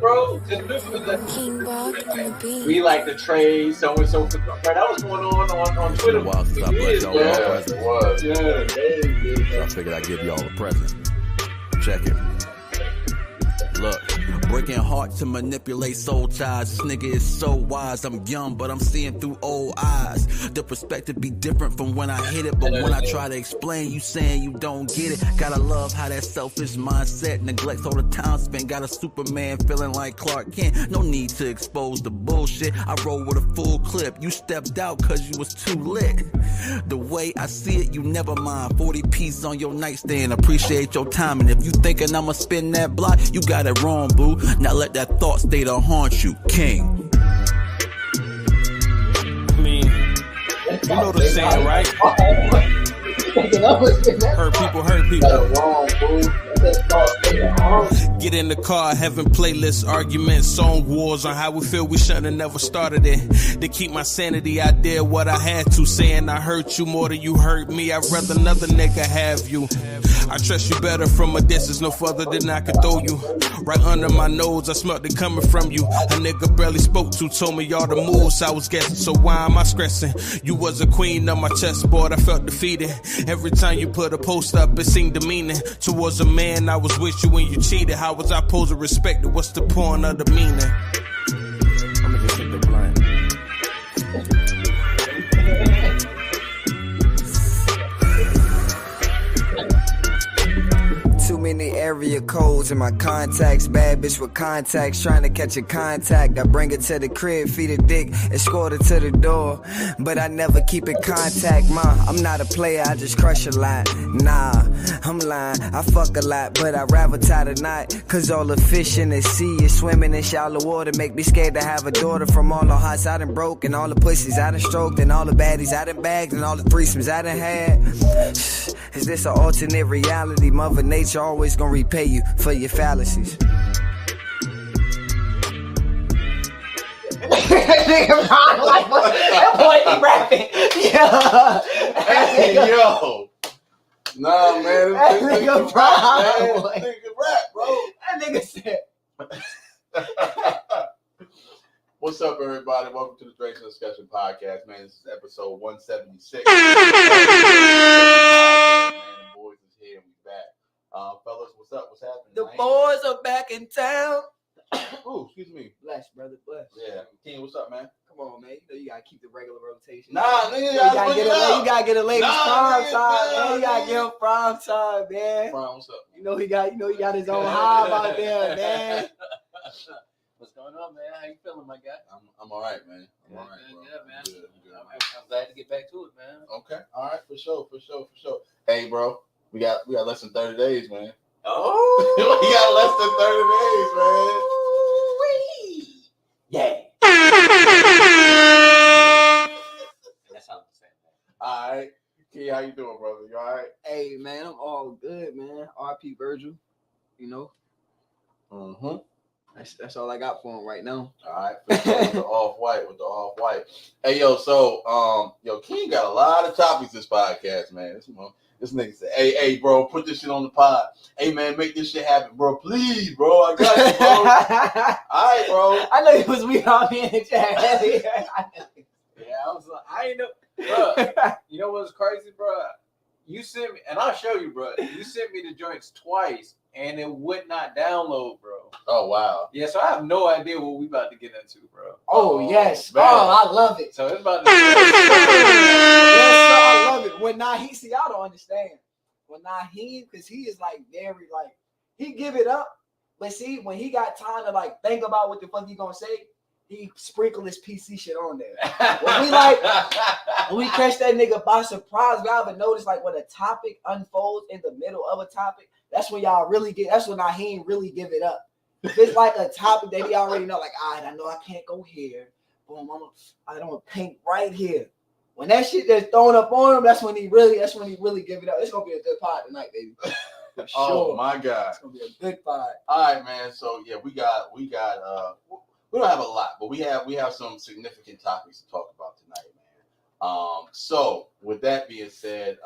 bro. We like to trade so and so. Bro, that was going on Twitter. Wow, since I blessed y'all with all presents. It was. So I figured I'd give y'all a present. Check it. Look, breaking hearts to manipulate soul ties. This nigga is so wise. I'm young, but I'm seeing through old eyes. The perspective be different from when I hit it, but when I try to explain, you saying you don't get it. Gotta love how that selfish mindset neglects all the time spent. Got a Superman feeling like Clark Kent. No need to expose the bullshit. I roll with a full clip. You stepped out cause you was too lit. The way I see it, you never mind. 40 pieces on your nightstand. Appreciate your time, and if you thinking I'ma spin that block, you got it wrong, boo. Now let that thought stay to haunt you, king. I mean, you know the saying, right? Hurt people. Get in the car, having playlists, arguments, song wars on how we feel we shouldn't have never started it. To keep my sanity, I did what I had to, saying I hurt you more than you hurt me. I'd rather another nigga have you. I trust you better from a distance, no further than I could throw you. Right under my nose, I smelled it coming from you. A nigga barely spoke to, told me all the moves I was guessing, so why am I stressing? You was a queen on my chessboard, I felt defeated. Every time you put a post up, it seemed demeaning. Towards a man, I was with you when you cheated. How was I supposed to respect it? What's the point of the meaning? I'ma just hit the blunt. Too many area codes in my contacts. Bad bitch with contacts, trying to catch a contact. I bring her to the crib, feed her dick, escort her to the door. But I never keep in contact, ma. I'm not a player, I just crush a lot. Nah, I'm lying, I fuck a lot, but I'd rather tie the knot. Cause all the fish in the sea is swimming in shallow water. Make me scared to have a daughter. From all the hearts I done broke, and all the pussies I done stroked, and all the baddies I done bagged, and all the threesomes I done had. Is this an alternate reality? Mother Nature always gonna repay you for your fallacies. That boy be rapping. Yeah. Hey, yo. Nah, man. That nigga rap, bro. That nigga said. What's up, everybody? Welcome to the Drinks and Discussion Podcast, man. This is episode 176. Man, the boys is here. We back. Fellas, what's up? What's happening? The boys are back in town. Ooh, excuse me. Bless, brother, bless. Yeah. King, what's up, man? Come on, man. You know you gotta keep the regular rotation. Nah, nigga, you gotta get a ladies prime time, man. You gotta give him prime time, man. Prime, what's up? You know he got his own hive out there, man. What's going on, man? How you feeling, my guy? I'm all right, man. I'm all right, bro. Good, man. Good. I'm glad to get back to it, man. Okay. All right, for sure. Hey, bro, we got less than 30 days, man. Oh, we got less than 30 days, man. yeah. That's how I'm saying, man. All right. Key, how you doing, brother? You all right? Hey, man, I'm all good, man. RP Virgil, you know. Mm-hmm. That's all I got for him right now. All right. With the off-white. Hey, yo, so, King got a lot of topics this podcast, man. This nigga said, hey, bro, put this shit on the pod. Hey, man, make this shit happen, bro. Please, bro. I got you, bro. All right, bro. I know it was we on me in the chat. Yeah, I was like, I ain't know. Bro, you know what's crazy, bro? You sent me, and I'll show you, bro. You sent me the joints twice, and it would not download, bro. Oh, wow. Yeah, so I have no idea what we about to get into, bro. Oh, yes. Man. Oh, I love it. So it's about to Yes, sir, I love it. When Naheem, see, y'all don't understand. When Naheem, because he is like very like, he give it up, but see, when he got time to like think about what the fuck he gonna say, he sprinkle his PC shit on there. When we catch that nigga by surprise, y'all ever notice like when a topic unfolds in the middle of a topic, that's when Naheem really give it up. If it's like a topic that he already know, like, all right, I know I can't go here. Boom, I'm gonna paint right here. When that shit that's thrown up on him, that's when he really give it up. It's gonna be a good pod tonight, baby. For sure. Oh my God. It's gonna be a good pod. All right, man. So yeah, we got we don't have a lot, but we have some significant topics to talk about tonight, man. So with that being said,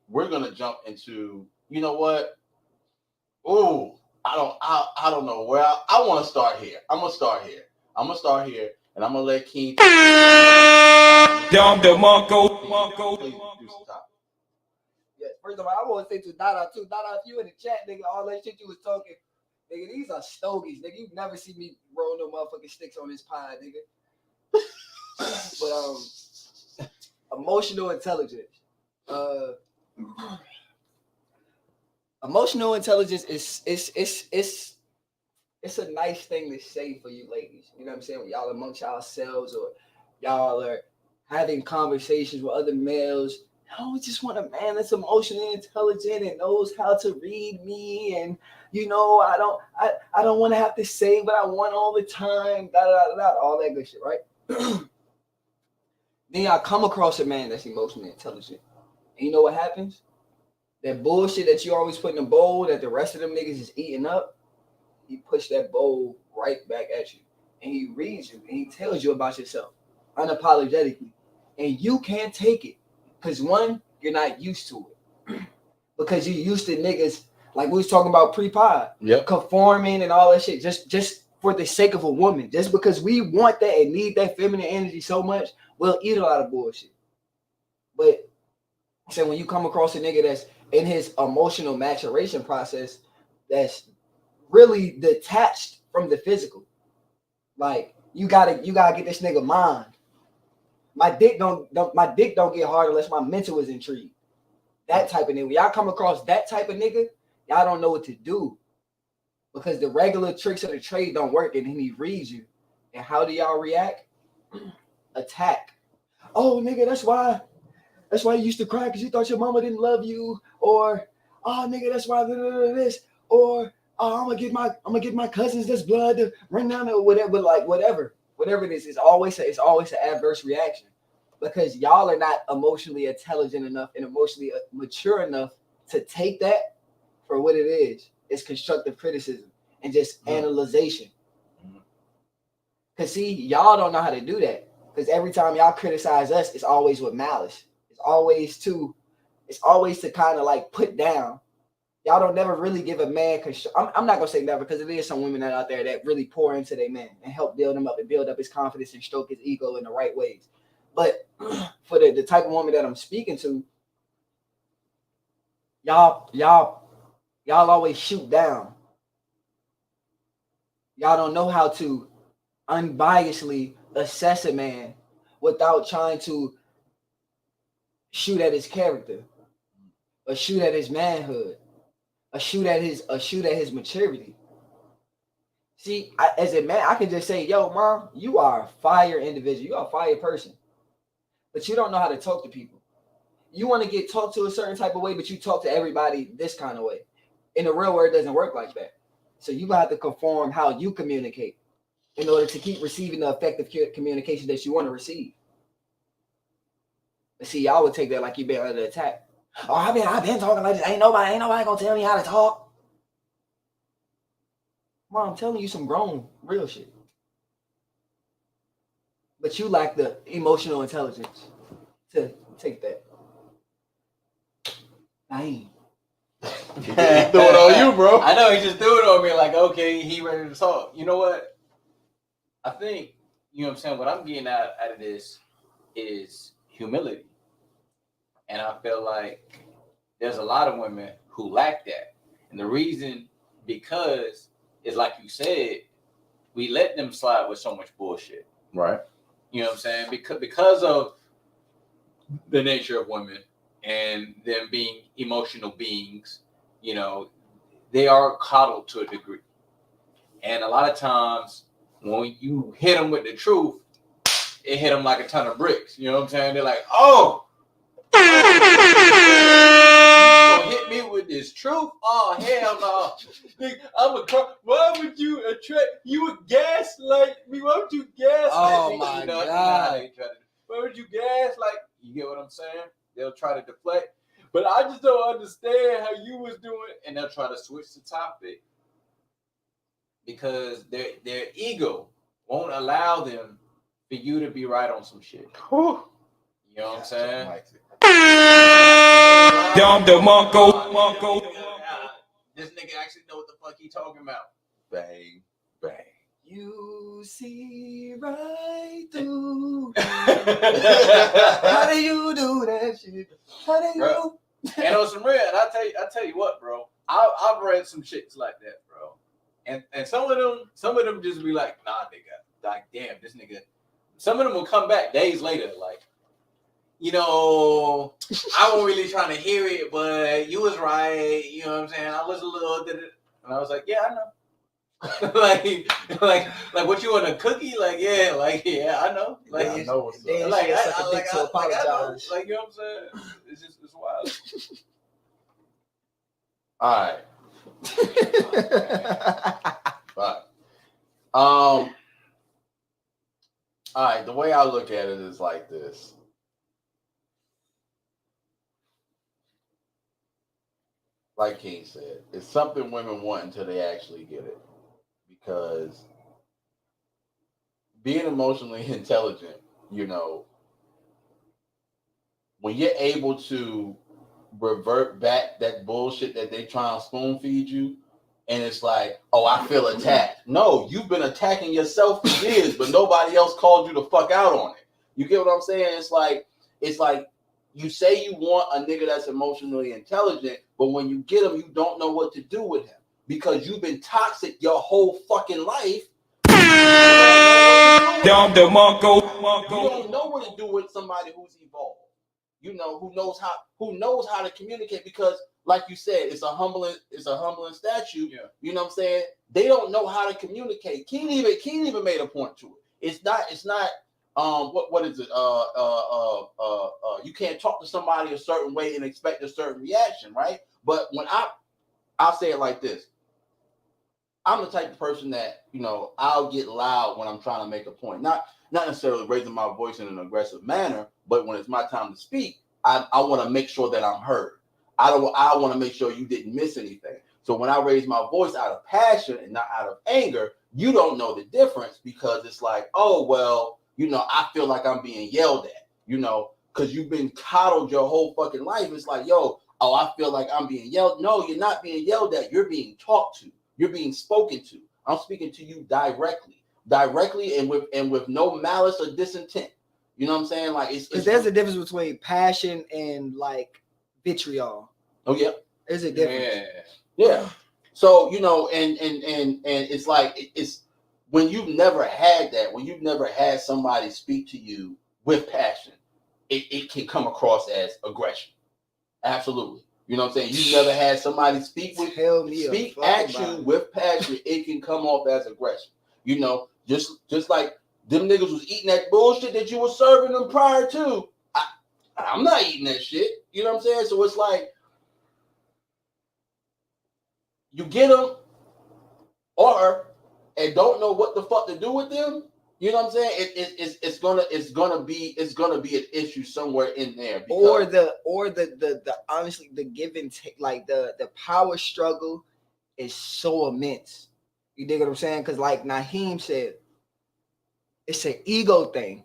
we're gonna jump into, you know what? Ooh, I don't know where I want to start here. I'm gonna start here, and I'm gonna let King. Dom the Monko. Please do some top. Yeah, first of all, I want to say to Dada too. Dada, if you in the chat, nigga, all that shit you was talking, nigga, these are stogies, nigga. You never see me roll no motherfucking sticks on this pie, nigga. But emotional intelligence. Emotional intelligence is it's a nice thing to say for you ladies. You know what I'm saying? When y'all amongst yourselves or y'all are having conversations with other males. I just want a man that's emotionally intelligent and knows how to read me, and you know, I don't want to have to say what I want all the time, all that good shit, right? Then I come across a man that's emotionally intelligent. And you know what happens? That bullshit that you always put in a bowl that the rest of them niggas is eating up, he push that bowl right back at you. And he reads you and he tells you about yourself unapologetically. And you can't take it. Because one, you're not used to it. Because you're used to niggas, like we was talking about pre-pod, conforming and all that shit, just for the sake of a woman. Just because we want that and need that feminine energy so much, we'll eat a lot of bullshit. But so when you come across a nigga that's in his emotional maturation process, that's really detached from the physical, like you gotta get this nigga mind. My dick don't get hard unless my mental is intrigued. That type of nigga. When y'all come across that type of nigga, y'all don't know what to do because the regular tricks of the trade don't work, and then he reads you. And how do y'all react? Attack. Oh, nigga, that's why you used to cry because you thought your mama didn't love you, or oh, nigga, that's why this, or oh, I'm gonna get my cousins this blood to run down or whatever, like whatever it is, it's always an adverse reaction because y'all are not emotionally intelligent enough and emotionally mature enough to take that for what it is. It's constructive criticism and just analyzation. Cause see, y'all don't know how to do that. Because every time y'all criticize us, it's always with malice. It's always to kind of like put down. Y'all don't never really give a man. I'm not gonna say never, because there is some women out there that really pour into their man and help build him up and build up his confidence and stroke his ego in the right ways. But for the type of woman that I'm speaking to, y'all always shoot down. Y'all don't know how to unbiasedly assess a man without trying to shoot at his character, or shoot at his manhood, or shoot at his maturity. See, as a man, I can just say, yo, mom, you are a fire individual. You are a fire person. But you don't know how to talk to people. You want to get talked to a certain type of way, but you talk to everybody this kind of way. In the real world, it doesn't work like that. So you have to conform how you communicate in order to keep receiving the effective communication that you want to receive. But see, y'all would take that like you've been under attack. Oh, I've been talking like this. Ain't nobody gonna tell me how to talk. Mom, I'm telling you some grown, real shit. But you lack the emotional intelligence to take that. Dang. He threw it on you, bro. I know, he just threw it on me like, okay, he ready to talk. You know what? I think, you know what I'm saying, what I'm getting out of this is humility. And I feel like there's a lot of women who lack that. And the reason, because it's like you said, we let them slide with so much bullshit. Right. You know what I'm saying? Because of the nature of women and them being emotional beings, you know, they are coddled to a degree. And a lot of times when you hit them with the truth, it hit them like a ton of bricks. You know what I'm saying? They're like, oh, you gonna hit me with this truth? Oh, hell no. I'm a why would you attract, you would gaslight me? Why would you gaslight me? Oh my God. Why would you gaslight? You get what I'm saying? They'll try to deflect. But I just don't understand how you was doing, and they'll try to switch the topic because their ego won't allow them for you to be right on some shit. You know what I'm saying? Dom the Monko. this nigga actually know what the fuck he talking about. Bang, bang. You see right through. How do you do that shit? How do you? Bro. And on some real, and I tell you what, bro. I've read some shits like that, bro. And some of them just be like, nah, nigga, like damn, this nigga. Some of them will come back days later, like, you know, I wasn't really trying to hear it, but you was right. You know what I'm saying? I was a little, and I was like, yeah, I know. like what you want, a cookie? Like yeah, I know. Like I know what's up. Then like she I, suck a I, dick like, to I, like, I know. apologize. Like, you know what I'm saying? It's wild. All right. All right. The way I look at it is like this. Like King said, it's something women want until they actually get it. Because being emotionally intelligent, you know, when you're able to revert back that bullshit that they try and spoon feed you, and it's like, oh, I feel attacked. No, you've been attacking yourself for years, but nobody else called you the fuck out on it. You get what I'm saying? It's like you say you want a nigga that's emotionally intelligent, but when you get him, you don't know what to do with him because you've been toxic your whole fucking life. You don't know what to do with somebody who's evolved. You know, who knows how to communicate, because like you said, it's a humbling statue. Yeah. You know what I'm saying? They don't know how to communicate. King even made a point to it. It's not what is it? You can't talk to somebody a certain way and expect a certain reaction, right? But when I'll say it like this. I'm the type of person that, you know, I'll get loud when I'm trying to make a point. Not necessarily raising my voice in an aggressive manner, but when it's my time to speak, I want to make sure that I'm heard. I want to make sure you didn't miss anything. So when I raise my voice out of passion and not out of anger, you don't know the difference, because it's like, oh, well, you know, I feel like I'm being yelled at, you know, because you've been coddled your whole fucking life. It's like, yo, oh, I feel like I'm being yelled. No, you're not being yelled at. You're being talked to. You're being spoken to. I'm speaking to you directly and with no malice or disintent. You know what I'm saying? Like, it's there's a difference between passion and like vitriol. Oh yeah, there's a difference. Yeah. So you know, and it's like it's when you've never had that, when you've never had somebody speak to you with passion, it can come across as aggression. Absolutely. You know what I'm saying? You've never had somebody speak at you with passion. It can come off as aggression. You know, just like them niggas was eating that bullshit that you were serving them prior to. I'm not eating that shit. You know what I'm saying? So it's like you get them and don't know what the fuck to do with them. You know what I'm saying? It's gonna be an issue somewhere in there. Or the honestly, the give and take, like the power struggle is so immense. You dig what I'm saying? Because like Naheem said, it's an ego thing.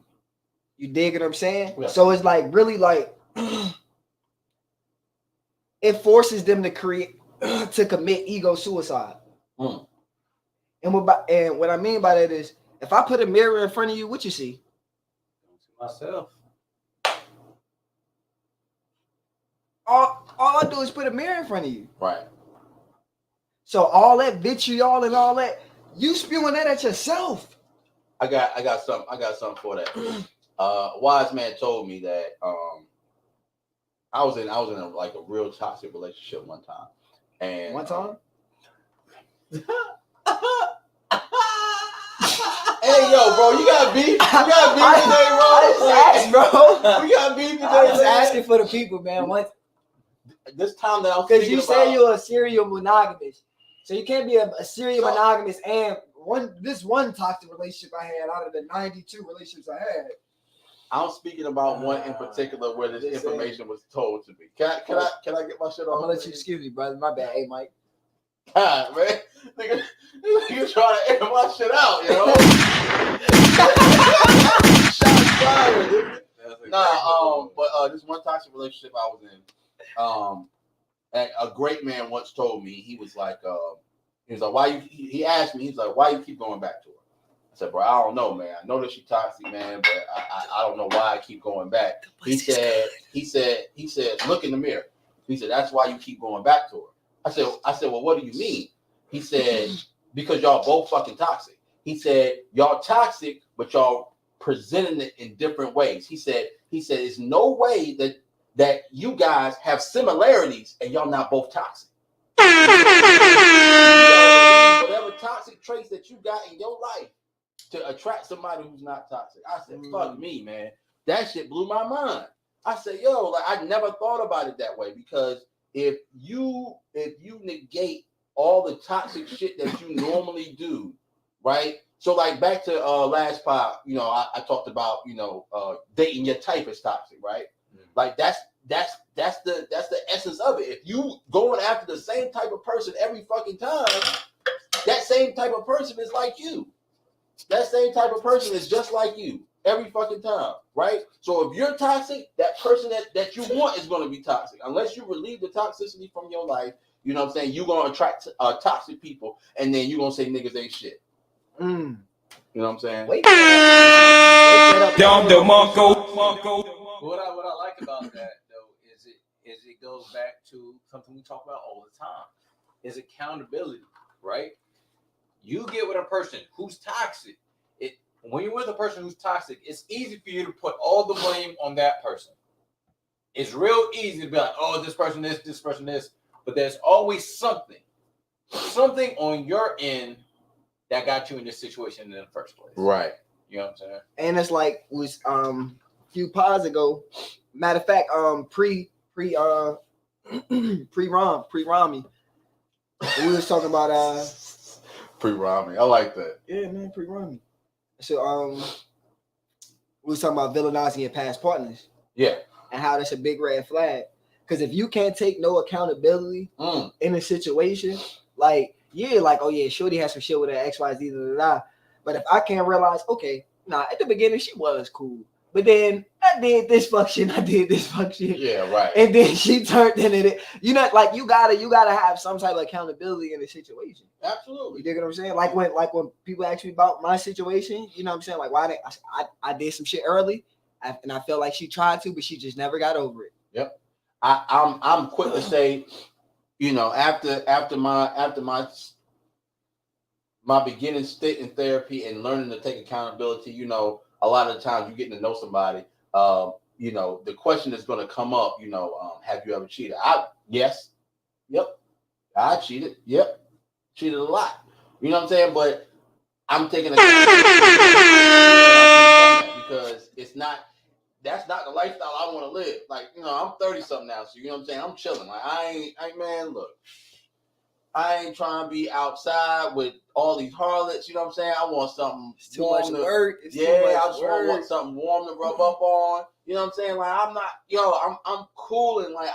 You dig what I'm saying? Yeah. So it's like really like it forces them to commit ego suicide. Mm. And what I mean by that is, if I put a mirror in front of you, what you see? Myself. All I do is put a mirror in front of you. Right. So all that vitriol and all that, you spewing that at yourself. I got something for that. A wise man told me that I was in a real toxic relationship one time. And one time? Hey, yo, bro, you got beef? You got beef today, bro? I just asked, bro. We got beef today. I was asking for the people, man. This time that I'm because you say you're a serial monogamous, so you can't be a serial monogamous and this one toxic relationship I had out of the 92 relationships I had. I'm speaking about one in particular where this information was told to me. Can I get my shit off? I'm gonna let you excuse me, brother. My bad. Hey, Mike. God, man, nigga trying to air my shit out, you know. Shots fired, nigga. Nah, but this one toxic relationship I was in, And a great man once told me, he was like, why you? He asked me, he's like, why you keep going back to her? I said, bro, I don't know, man. I know that she's toxic, man, but I don't know why I keep going back. He said, look in the mirror. He said, that's why you keep going back to her. I said, well, what do you mean? He said, because y'all both fucking toxic. He said, y'all toxic, but y'all presenting it in different ways. He said, there's no way that you guys have similarities and y'all not both toxic. Whatever toxic traits that you got in your life to attract somebody who's not toxic. I said, fuck me, man. That shit blew my mind. I said, yo, like I never thought about it that way, because if you negate all the toxic shit that you normally do, right? So like back to last pod, I talked about, dating your type is toxic, right? Like that's the essence of it. If you going after the same type of person every fucking time, that same type of person is like you. That same type of person is just like you every fucking time, right? So if you're toxic, that person that you want is going to be toxic. Unless you relieve the toxicity from your life, you know what I'm saying? You're going to attract toxic people, and then you're going to say niggas ain't shit. You know what I'm saying? What I like about that though is it goes back to something we talk about all the time. Is accountability, right? You get with a person who's toxic. When you're with a person who's toxic, it's easy for you to put all the blame on that person. It's real easy to be like, oh, this person this person this, but there's always something on your end that got you in this situation in the first place. Right. You know what I'm saying? And it's like was a few pods ago. Matter of fact, pre-Rami. We was talking about pre-Rami. I like that. Yeah, man, pre-Rami. So we was talking about villainizing your past partners. Yeah. And how that's a big red flag. Because if you can't take no accountability in a situation, like, oh yeah, Shorty has some shit with her XYZ, da, da, da. But if I can't realize, okay, at the beginning she was cool. But then I did this function. Yeah, right. And then she turned into it. You gotta have some type of accountability in the situation. Absolutely. You dig what I'm saying? Like when people ask me about my situation, you know what I'm saying? Like I did some shit early, and I felt like she tried to, but she just never got over it. Yep. I'm quick to say, after my beginning stint in therapy and learning to take accountability, a lot of the times you're getting to know somebody, the question is going to come up, have you ever cheated? Yes. Yep. I cheated. Yep. Cheated a lot. You know what I'm saying? But I'm taking accountability because that's not the lifestyle I want to live. Like, I'm 30 something now. So you know what I'm saying? I'm chilling. Like I ain't trying to be outside with all these harlots. You know what I'm saying? I want something warm to work. I just want something warm to rub up on. You know what I'm saying? Like I'm cool, and like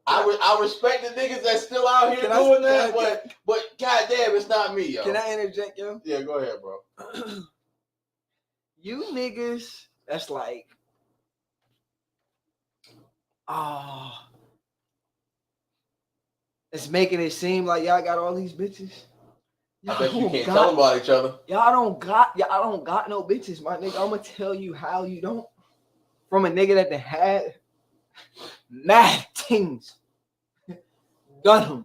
I respect the niggas that's still out here doing that, but goddamn, it's not me, yo. Can I interject, yo? Yeah, go ahead, bro. You niggas, that's like, it's making it seem like y'all got all these bitches. I bet you can't tell them about each other. Y'all don't got no bitches, my nigga. I'm gonna tell you how you don't. From a nigga that had mad things done him.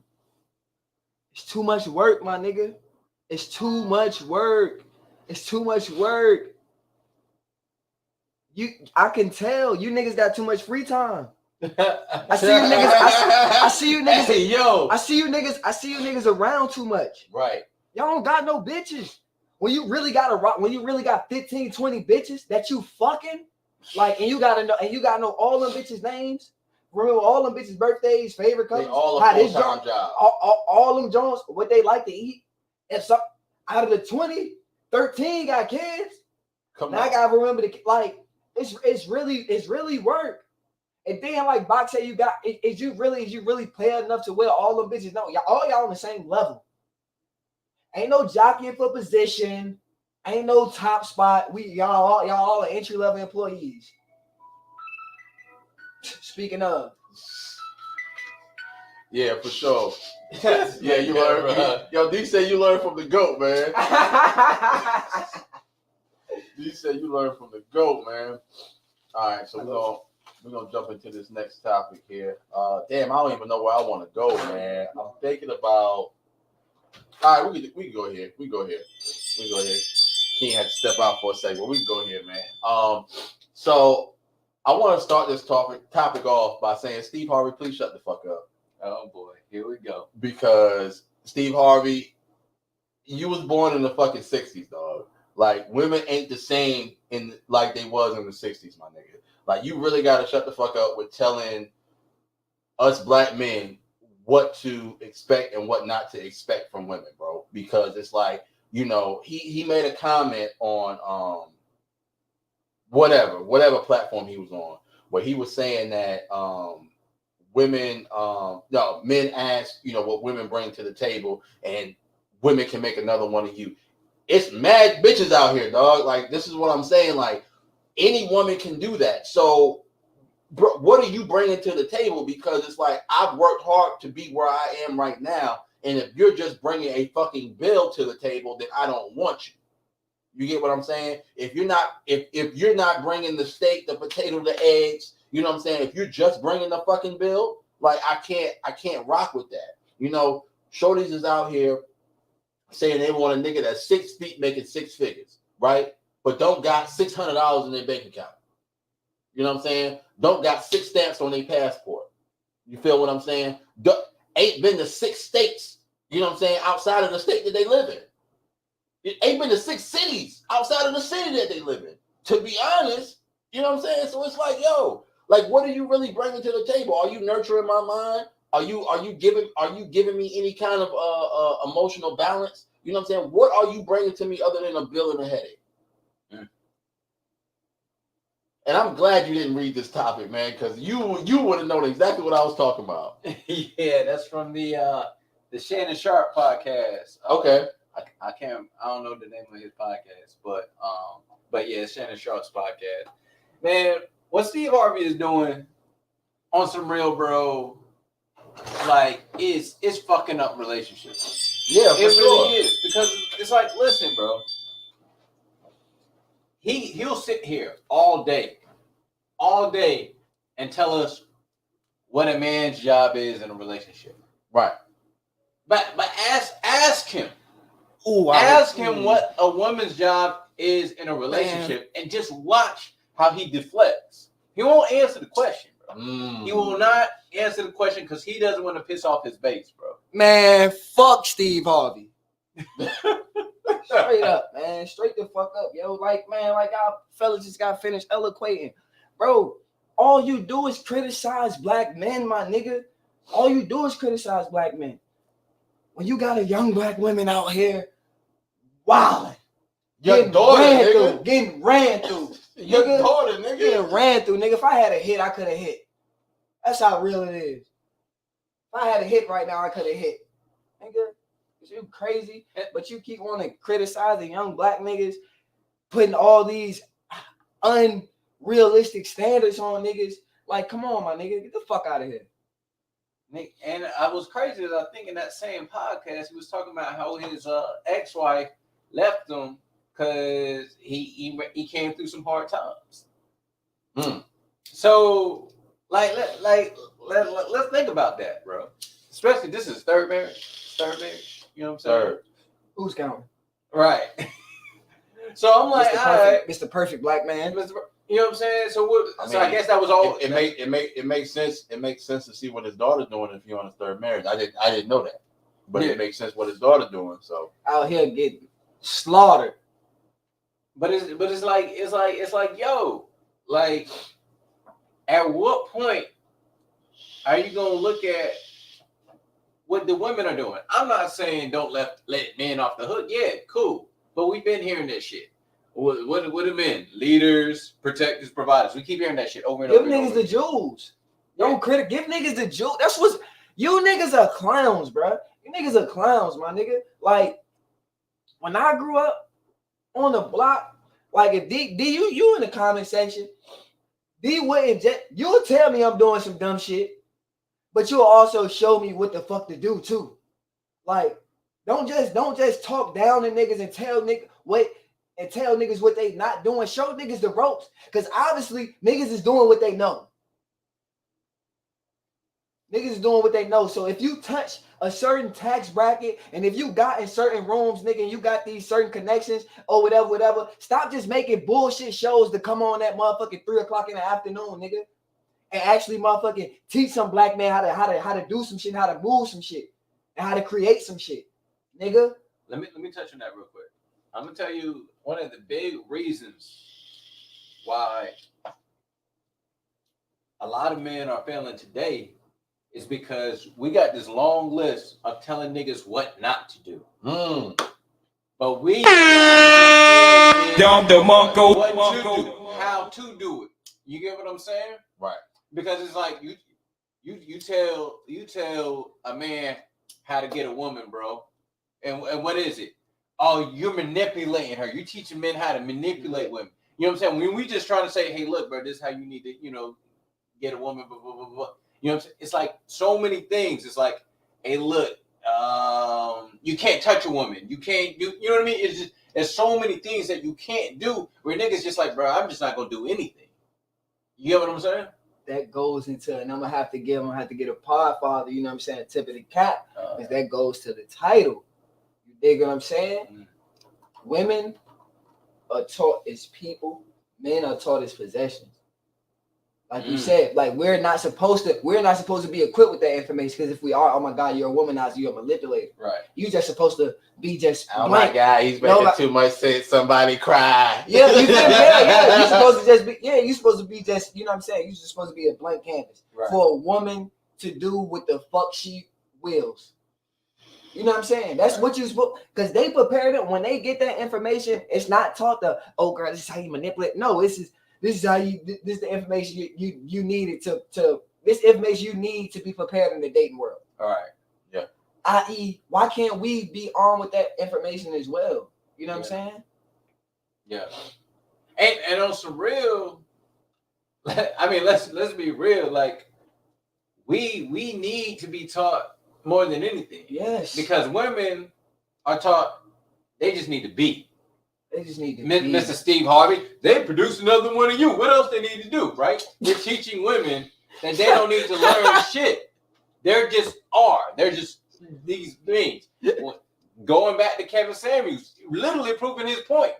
It's too much work, my nigga. It's too much work. I can tell you niggas got too much free time. I see you niggas. I see you niggas. Hey, yo. I see you niggas around too much. Right. Y'all don't got no bitches. When you really got 15, 20 bitches that you fucking, like, and you gotta know all them bitches' names, remember all them bitches' birthdays, favorite colors, they all a full-time job. All them Jones, what they like to eat. If some out of the 20, 13 got kids. I gotta remember it's really work. And then like Bak say, is you really play enough to where all them bitches know y'all on the same level. Ain't no jockeying for position. Ain't no top spot. Y'all all are entry level employees. Speaking of, Yeah, for sure. Yeah, you Yeah, learn. bro. Yo, D said you learned from the GOAT, man. D said you learned from the GOAT, man. All right, so we're gonna jump into this next topic here. Damn, I don't even know where I want to go, man. I'm thinking about. All right, we can go here. We go here. King had to step out for a second, but we can go here, man. So I want to start this topic off by saying, Steve Harvey, please shut the fuck up. Oh boy, here we go. Because Steve Harvey, you was born in the fucking 60s, dog. Like, women ain't the same like they was in the 60s, my nigga. Like, you really got to shut the fuck up with telling us black men what to expect and what not to expect from women, bro. Because it's like, you know, he made a comment on whatever platform he was on, where he was saying that men ask, you know, what women bring to the table, and women can make another one of you. It's mad bitches out here, dog. Like, this is what I'm saying. Like, any woman can do that. So, bro, what are you bringing to the table? Because it's like, I've worked hard to be where I am right now, and if you're just bringing a fucking bill to the table, then I don't want you. You get what I'm saying? If you're not bringing the steak, the potato, the eggs, you know what I'm saying? If you're just bringing the fucking bill, like, I can't rock with that. You know, shorties is out here saying they want a nigga that's 6 feet making 6 figures, right? But don't got $600 in their bank account. You know what I'm saying? Don't got 6 stamps on their passport. You feel what I'm saying? Ain't been to 6 states, you know what I'm saying, outside of the state that they live in. It ain't been to 6 cities outside of the city that they live in. To be honest, you know what I'm saying? So it's like, yo, like, what are you really bringing to the table? Are you nurturing my mind? Are you giving me any kind of emotional balance? You know what I'm saying? What are you bringing to me other than a bill and a headache? Mm. And I'm glad you didn't read this topic, man, because you would have known exactly what I was talking about. Yeah, that's from the Shannon Sharp podcast. Okay. I don't know the name of his podcast, but yeah, Shannon Sharp's podcast. Man, what Steve Harvey is doing on some real, bro, like, it's fucking up relationships. Yeah, for it sure. really is, because it's like, listen, bro, he'll sit here all day and tell us what a man's job is in a relationship, right? But ask him. Ask him what a woman's job is in a relationship, and just watch how he deflects. He won't answer the question, bro. He will not answer the question because he doesn't want to piss off his base, bro. Man, fuck Steve Harvey. Straight up, man. Straight the fuck up, yo. Like, man, like, y'all fellas just got finished eloquating. Bro, all you do is criticize black men, my nigga. All you do is criticize black men. When you got a young black women out here wilding, getting ran through. Your daughter, nigga. Getting ran through, nigga. If I had a hit, I could have hit. That's how real it is. If I had a hit right now, I could have hit. Nigga, you crazy, but you keep wanting to criticize the young black niggas, putting all these unrealistic standards on niggas. Like, come on, my nigga. Get the fuck out of here. And I was crazy that I think in that same podcast, he was talking about how his ex-wife left him because he came through some hard times. So, let's think about that, bro. Especially, this is third marriage. You know what I'm saying? Third. Who's counting? Right. So I'm like, all right, Mr. Perfect Black Man. You know what I'm saying? So what? I guess that was all. It makes sense. It makes sense to see what his daughter's doing if you're on his third marriage. I didn't know that, but it makes sense what his daughter's doing. So out here getting slaughtered. But it's like yo, like, at what point are you gonna look at what the women are doing? I'm not saying don't let men off the hook. Yeah, cool. But we've been hearing that shit. What do men? Leaders, protectors, providers. We keep hearing that shit over and over. Give niggas the jewels. Don't critic. Give niggas the jewels. That's what you niggas are clowns, bro. You niggas are clowns, my nigga. Like, when I grew up on the block, like, if D you in the comment section, D wouldn't you would tell me I'm doing some dumb shit. but you'll also show me what the fuck to do too. Like, don't just talk down to niggas and tell niggas what they not doing. Show niggas the ropes, because obviously niggas is doing what they know. Niggas is doing what they know. So if you touch a certain tax bracket, and if you got in certain rooms, nigga, and you got these certain connections or whatever, stop just making bullshit shows to come on that motherfucking 3 o'clock in the afternoon, nigga, and actually motherfucking teach some black man how to do some shit, how to move some shit, and how to create some shit, nigga. Let me touch on that real quick. I'm gonna tell you one of the big reasons why a lot of men are failing today is because we got this long list of telling niggas what not to do. But we how to do it. You get what I'm saying? Right. Because it's like you tell a man how to get a woman, bro. And what is it? Oh, you're manipulating her. You're teaching men how to manipulate women. You know what I'm saying? When we just trying to say, hey, look, bro, this is how you need to, get a woman, blah, blah, blah, blah. You know what I'm saying? It's like so many things. It's like, hey, look, you can't touch a woman. You can't do, you know what I mean? It's just, there's so many things that you can't do where niggas just like, bro, I'm just not going to do anything. You get what I'm saying? That goes into, and I'm gonna have to get a podfather, you know what I'm saying, tip of the cap, because that goes to the title. You dig what I'm saying? Mm-hmm. Women are taught as people, men are taught as possessions. Like you said, like we're not supposed to be equipped with that information, because if we are, oh my God, you're a womanizer, you're a manipulator. Right. You just supposed to be just oh blank. My God, he's making too much sense. Somebody cry. Yeah, you yeah. You're supposed to just be, you're supposed to be just, you know what I'm saying? You're just supposed to be a blank canvas for a woman to do what the fuck she wills. You know what I'm saying? That's what you're supposed, because they prepare them when they get that information. It's not taught the, oh girl, this is how you manipulate. No, this is how you. This is the information you needed to. This information you need to be prepared in the dating world. All right. Yeah. I.e., why can't we be armed with that information as well? You know what I'm saying? Yeah. And on some real, I mean, let's be real. Like, we need to be taught more than anything. Yes. Because women are taught they just need to be. They just need to Mr. Steve Harvey, they produce another one of you. What else they need to do, right? They're teaching women that they don't need to learn shit. They're just these things. Going back to Kevin Samuels, literally proving his point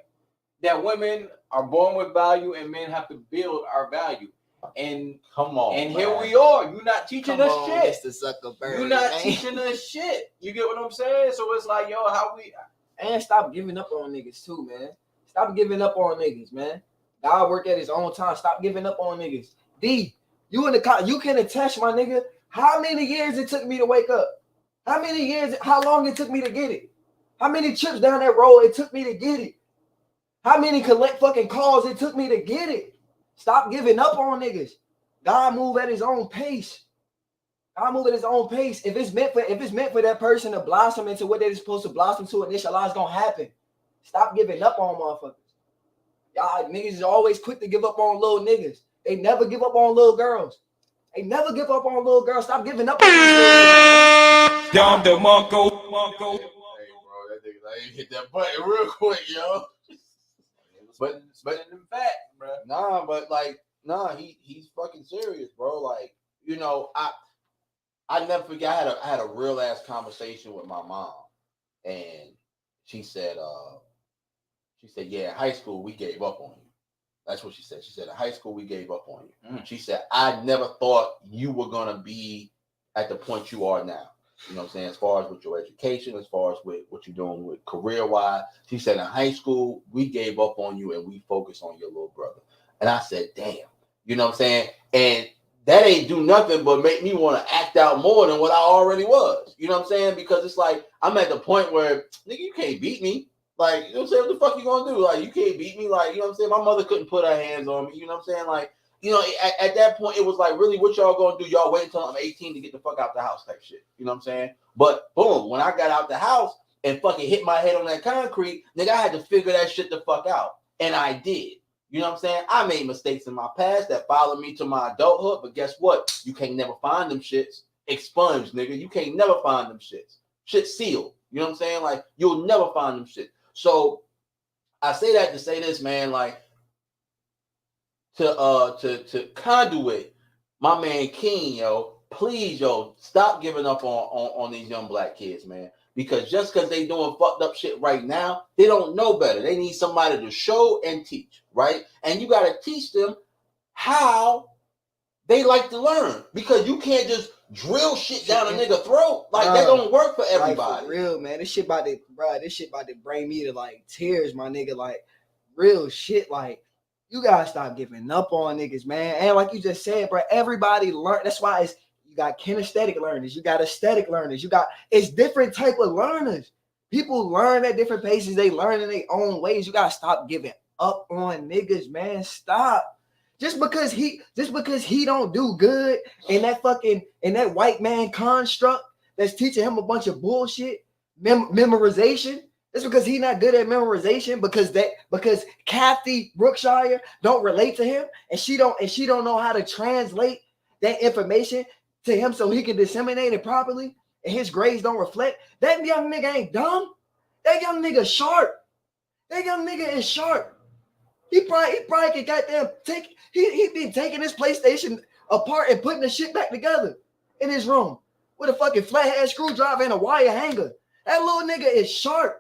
that women are born with value and men have to build our value. And come on, and here we are. You're not teaching us shit. You're not man. teaching us shit. You get what I'm saying? So it's like, yo, how we. And stop giving up on niggas too, man. Stop giving up on niggas, man. God work at his own time. Stop giving up on niggas. D, you in the you can attest, my nigga, how many years it took me to wake up? How long it took me to get it? How many trips down that road it took me to get it? How many collect fucking calls it took me to get it? Stop giving up on niggas. God move at his own pace. God move at his own pace. If it's meant for that person to blossom into what they're supposed to blossom to, and inshallah it's gonna happen. Stop giving up on motherfuckers. Y'all niggas is always quick to give up on little niggas. They never give up on little girls. They never give up on little girls. Stop giving up on these little niggas. Down the Monko. Hey bro, that nigga, I ain't hit that button real quick, yo. But in fact, bro. He's fucking serious, bro. Like, you know, I never forget. I had a real ass conversation with my mom, and she said, yeah, in high school we gave up on you. That's what she said. She said, in high school we gave up on you. She said, I never thought you were gonna be at the point you are now. You know what I'm saying? As far as with your education, as far as with what you're doing with career-wise. She said, in high school, we gave up on you and we focused on your little brother. And I said, damn. You know what I'm saying? And that ain't do nothing but make me want to act out more than what I already was. You know what I'm saying? Because it's like, I'm at the point where, nigga, you can't beat me. Like, you know what I'm saying? What the fuck you gonna do? Like, you can't beat me. Like, you know what I'm saying? My mother couldn't put her hands on me. You know what I'm saying? Like, you know, at that point, it was like, really, what y'all gonna do? Y'all wait until I'm 18 to get the fuck out the house type shit. You know what I'm saying? But boom, when I got out the house and fucking hit my head on that concrete, nigga, I had to figure that shit the fuck out. And I did. You know what I'm saying? I made mistakes in my past that followed me to my adulthood, but guess what? You can't never find them shits expunged, nigga. You can't never find them shits. Shit sealed. You know what I'm saying? Like, you'll never find them shit. So I say that to say this, man, like, to conduit my man King, yo, please, yo, stop giving up on these young black kids, man. Because just because they doing fucked up shit right now, they don't know better. They need somebody to show and teach, right? And you got to teach them how they like to learn. Because you can't just drill shit down a nigga throat. Like, that don't work for everybody. Like, for real, man. This shit about to bring me to, like, tears, my nigga. Like, real shit. Like, you gotta stop giving up on niggas, man. And like you just said, bro, everybody learn. That's why you got kinesthetic learners, you got aesthetic learners, it's different type of learners. People learn at different paces. They learn in their own ways. You gotta stop giving up on niggas, man. Stop. Just because he don't do good in that white man construct that's teaching him a bunch of bullshit, memorization. It's because he's not good at memorization, because Kathy Brookshire don't relate to him, and she don't know how to translate that information to him so he can disseminate it properly, and his grades don't reflect. That young nigga ain't dumb. That young nigga sharp. That young nigga is sharp. He probably can goddamn he been taking his PlayStation apart and putting the shit back together in his room with a fucking flathead screwdriver and a wire hanger. That little nigga is sharp.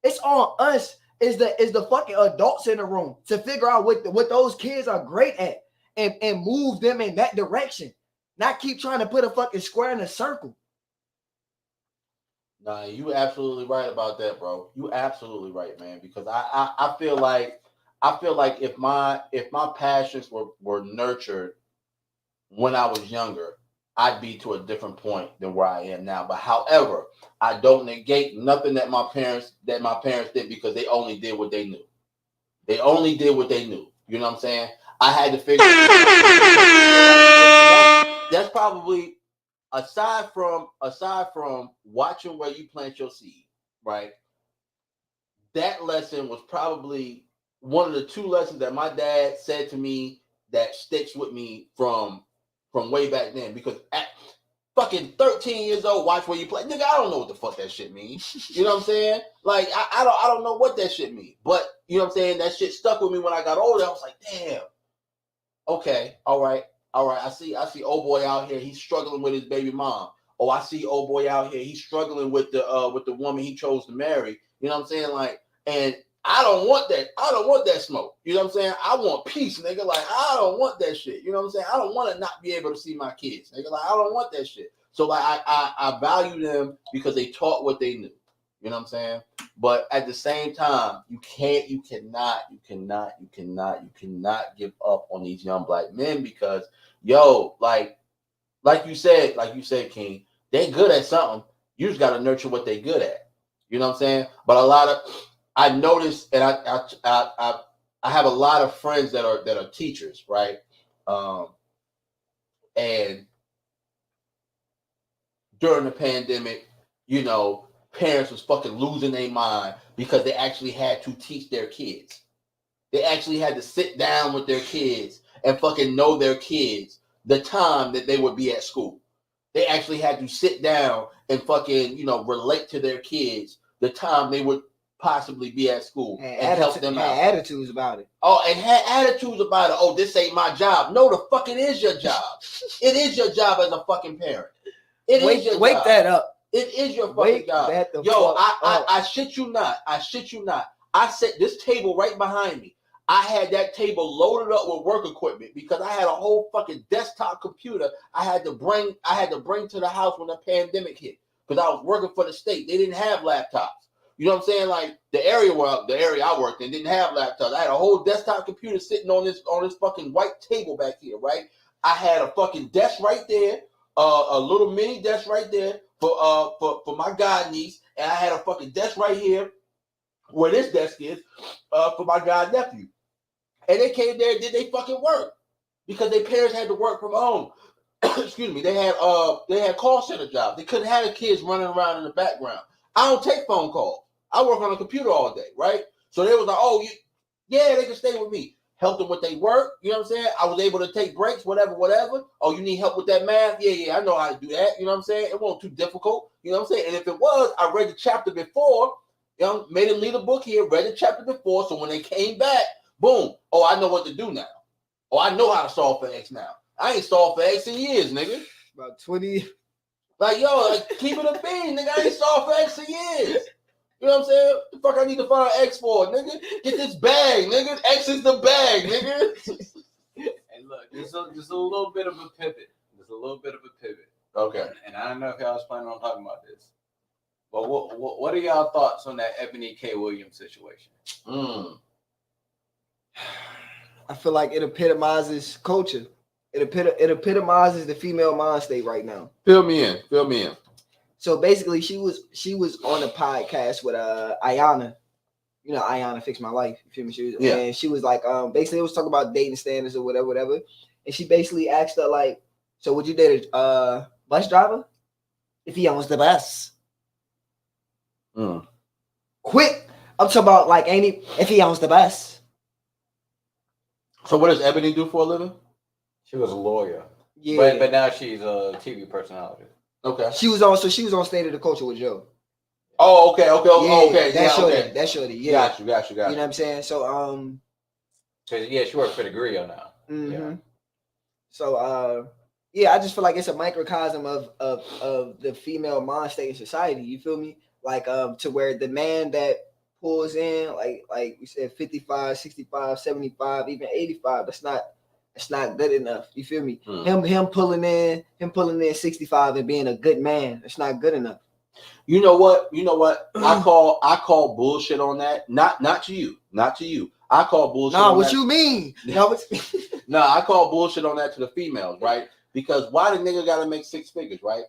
It's on us is the fucking adults in the room to figure out what those kids are great at and move them in that direction. Not keep trying to put a fucking square in a circle. Nah, you absolutely right about that, bro. You absolutely right, man. Because I feel like if my passions were nurtured when I was younger, I'd be to a different point than where I am now. But however, I don't negate nothing that my parents did, because they only did what they knew. They only did what they knew. You know what I'm saying? I had to figure that's probably aside from watching where you plant your seed, right? That lesson was probably one of the two lessons that my dad said to me that sticks with me from way back then, because at fucking 13 years old, watch where you play. Nigga, I don't know what the fuck that shit means. You know what I'm saying? Like, I don't know what that shit means. But, you know what I'm saying? That shit stuck with me when I got older. I was like, damn. Okay, all right. I see old boy out here, he's struggling with his baby mom. Oh, I see old boy out here, he's struggling with the woman he chose to marry. You know what I'm saying? Like, and I don't want that. I don't want that smoke. You know what I'm saying? I want peace, nigga. Like, I don't want that shit. You know what I'm saying? I don't want to not be able to see my kids, nigga. Like, I don't want that shit. So, like, I value them because they taught what they knew. You know what I'm saying? But at the same time, you cannot give up on these young black men, because, yo, like you said, King, they good at something. You just got to nurture what they good at. You know what I'm saying? But I noticed, and I have a lot of friends that are teachers, right? And during the pandemic, you know, parents was fucking losing their mind because they actually had to teach their kids. They actually had to sit down with their kids and fucking know their kids the time that they would be at school. They actually had to sit down and fucking, you know, relate to their kids the time they would possibly be at school and help them out. Had attitudes about it. Oh, and had attitudes about it. Oh, this ain't my job. No, the fuck it is your job. It is your job as a fucking parent. Wake that up. It is your fucking job. Yo, I shit you not. I set this table right behind me. I had that table loaded up with work equipment because I had a whole fucking desktop computer I had to bring to the house when the pandemic hit, because I was working for the state. They didn't have laptops. You know what I'm saying? Like, the area I worked in didn't have laptops. I had a whole desktop computer sitting on this fucking white table back here, right? I had a fucking desk right there, a little mini desk right there for my god niece, and I had a fucking desk right here where this desk is for my god nephew. And they came there and did they fucking work because their parents had to work from home. Excuse me. They had call center jobs. They couldn't have the kids running around in the background. I don't take phone calls. I work on a computer all day, right? So they was like, oh, yeah, they can stay with me. helped them with their work. You know what I'm saying? I was able to take breaks, whatever. Oh, you need help with that math? Yeah, I know how to do that. You know what I'm saying? It wasn't too difficult. You know what I'm saying? And if it was, I read the chapter before, made them lead a book here, read the chapter before. So when they came back, boom. Oh, I know what to do now. Oh, I know how to solve for X now. I ain't solved for X in years, nigga. About 20. Like, keep it a bean, nigga. I ain't solved for X in years. You know what I'm saying? The fuck I need to find X for, nigga? Get this bag, nigga. X is the bag, nigga. And look, just a little bit of a pivot. Okay. And I don't know if y'all was planning on talking about this. But what are y'all thoughts on that Ebony K. Williams situation? I feel like it epitomizes culture. It epitomizes the female mind state right now. Fill me in. So basically, she was on a podcast with Ayana. You know, Ayana Fix My Life. You feel me? And she was like, basically, it was talking about dating standards or whatever. And she basically asked her, like, so would you date a bus driver if he owns the bus? Quick. I'm talking about, like, if he owns the bus. So what does Ebony do for a living? She was a lawyer. Yeah. But now she's a TV personality. Okay. She was on State of the Culture with Joe. Oh, okay. That shorty. Yeah. Got you. You know what I'm saying? So she works for the Grill now. Mm-hmm. Yeah. So I just feel like it's a microcosm of the female mind state in society. You feel me? Like to where the man that pulls in like we said 55, 65, 75, even 85, that's not good enough. You feel me? Him pulling in 65 and being a good man, it's not good enough. You know what? I call bullshit on that. Not to you. I call bullshit. Nah, on what that. you mean? I call bullshit on that to the females, right? Because why the nigga gotta make 6 figures, right?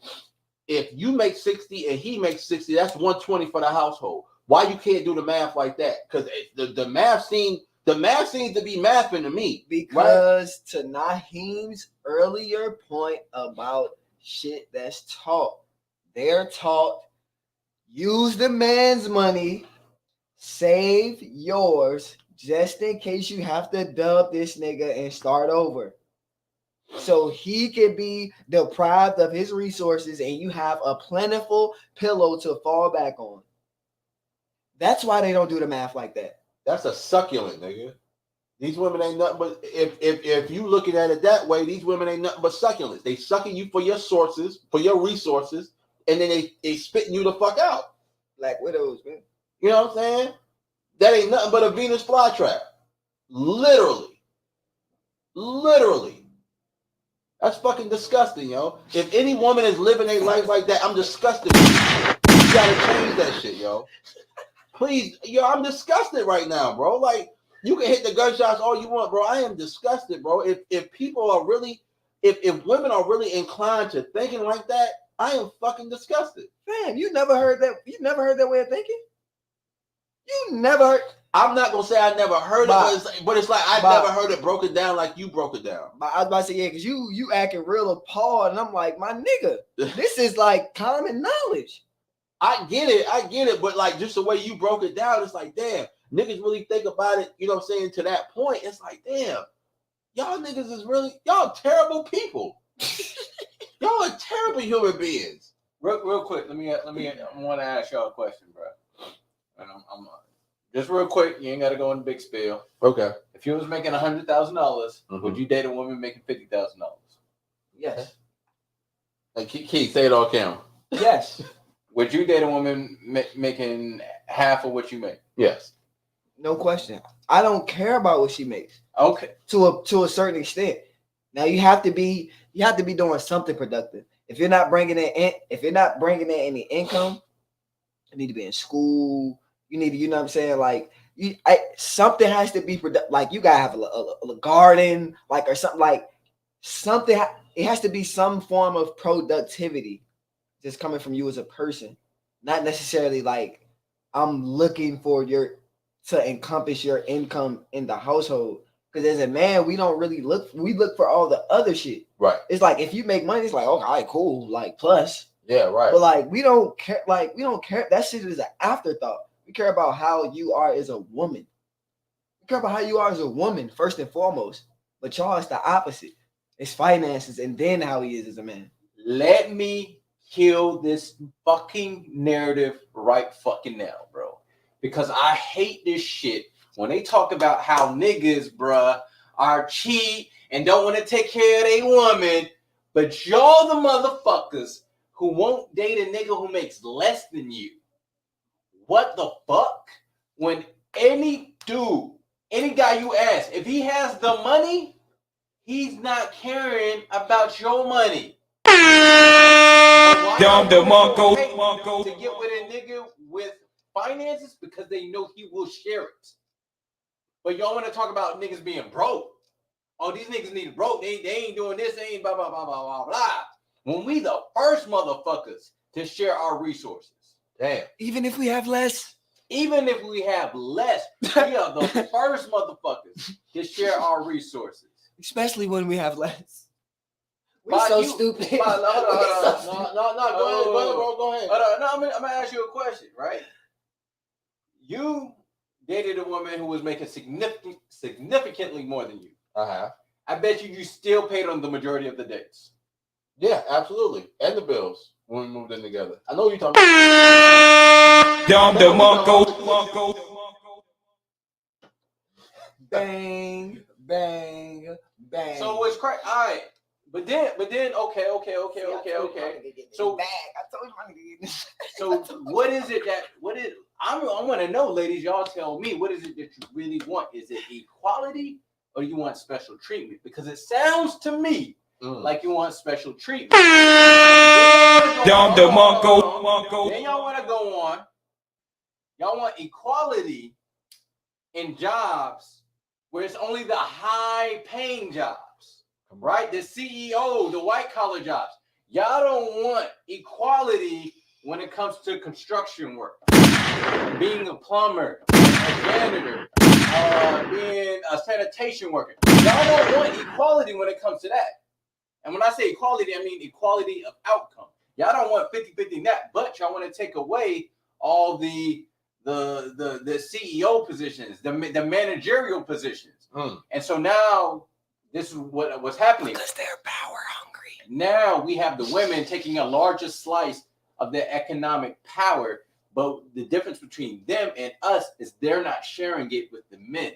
If you make 60 and he makes 60, that's 120 for the household. Why you can't do the math like that? Because the math seems to be mathing to me. Because right? To Naheem's earlier point about shit that's taught, they're taught use the man's money, save yours, just in case you have to dub this nigga and start over. So he can be deprived of his resources and you have a plentiful pillow to fall back on. That's why they don't do the math like that. That's a succulent, nigga. These women ain't nothing but if you looking at it that way, these women ain't nothing but succulents. They sucking you for your sources, for your resources, and then they spitting you the fuck out. Black widows, man. You know what I'm saying? That ain't nothing but a Venus flytrap. Literally. That's fucking disgusting, yo. If any woman is living a life like that, I'm disgusted. You gotta change that shit, yo. Please, yo, I'm disgusted right now, bro. Like, you can hit the gunshots all you want, bro. I am disgusted, bro. If people are really, if women are really inclined to thinking like that, I am fucking disgusted. Fam, you never heard that? You never heard that way of thinking? You never heard? I'm not gonna say I never heard it, but it's like I never heard it broken down like you broke it down. I was about to say, yeah, because you acting real appalled, and I'm like, my nigga, this is like common knowledge. I get it, but like just the way you broke it down, it's like, damn, niggas really think about it, you know what I'm saying, to that point. It's like, damn, y'all niggas is really, y'all terrible people. Y'all are terrible human beings. Real quick, let me I want to ask y'all a question, bro. And I'm just real quick, you ain't got to go in the big spiel. Okay. If you was making $100,000, would you date a woman making $50,000? Yes. Like Keith, say it on camera. Yes. Would you date a woman making half of what you make? Yes. No question. I don't care about what she makes. Okay. To a certain extent. Now you have to be doing something productive. If you're not bringing in any income, you need to be in school. You need to, you know what I'm saying? Like something has to be productive. Like you gotta have a garden, like, or something, like something. It has to be some form of productivity just coming from you as a person, not necessarily like I'm looking for to encompass your income in the household. Because as a man, we don't really look. We look for all the other shit. Right. It's like if you make money, it's like, okay, all right, cool, like plus. Yeah, right. But like we don't care. Like we don't care. That shit is an afterthought. We care about how you are as a woman. We care about how you are as a woman first and foremost. But y'all, it's the opposite. It's finances and then how he is as a man. Let me kill this fucking narrative right fucking now, bro. Because I hate this shit when they talk about how niggas, bruh, are cheat and don't want to take care of their woman, but y'all the motherfuckers who won't date a nigga who makes less than you. What the fuck? When any dude, any guy you ask, if he has the money, he's not caring about your money. To get with a nigga with finances because they know he will share it. But y'all want to talk about niggas being broke. Oh, these niggas need broke. They ain't doing this. They ain't blah, blah, blah, blah, blah, blah. When we the first motherfuckers to share our resources. Damn. Even if we have less. Even if we have less, we are the first motherfuckers to share our resources. Especially when we have less. We're so stupid. Hold on. No, go ahead, bro. Go ahead. No, I'm gonna ask you a question, right? You dated a woman who was making significantly more than you. I have. I bet you still paid on the majority of the dates. Yeah, absolutely. And the bills when we moved in together. I know what you're talking about. Bang, bang, bang. So it's crazy. All right. But then, okay. So, so what is it I want to know, ladies, y'all tell me, what is it that you really want? Is it equality or you want special treatment? Because it sounds to me like you want special treatment. Then y'all want to go on. Y'all want equality in jobs where it's only the high paying jobs, right? The CEO, the white collar jobs. Y'all don't want equality when it comes to construction work, being a plumber, a janitor, being a sanitation worker. Y'all don't want equality when it comes to that. And when I say equality, I mean equality of outcome. Y'all don't want 50-50 in that, but y'all want to take away all the CEO positions, the managerial positions. And so now this is what's happening. Because they're power hungry. Now we have the women taking a larger slice of their economic power, but the difference between them and us is they're not sharing it with the men.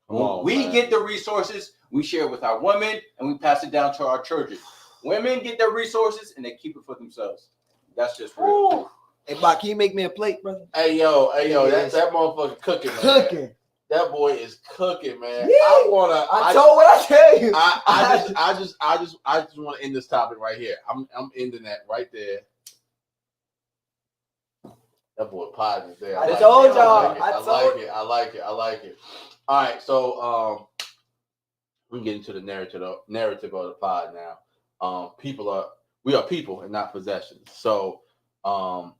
When we get the resources, we share it with our women and we pass it down to our children. Women get their resources and they keep it for themselves. That's just real. Ooh. Hey, Bak, can you make me a plate, brother? Hey, yo, that motherfucker cooking, man. Cooking. That boy is cooking, man. Yeah. I told what I tell you. I just want to end this topic right here. I'm ending that right there. That boy pod is there. I told y'all. I like it. All right, so we can get into the narrative of the pod now. We are people and not possessions. So I'm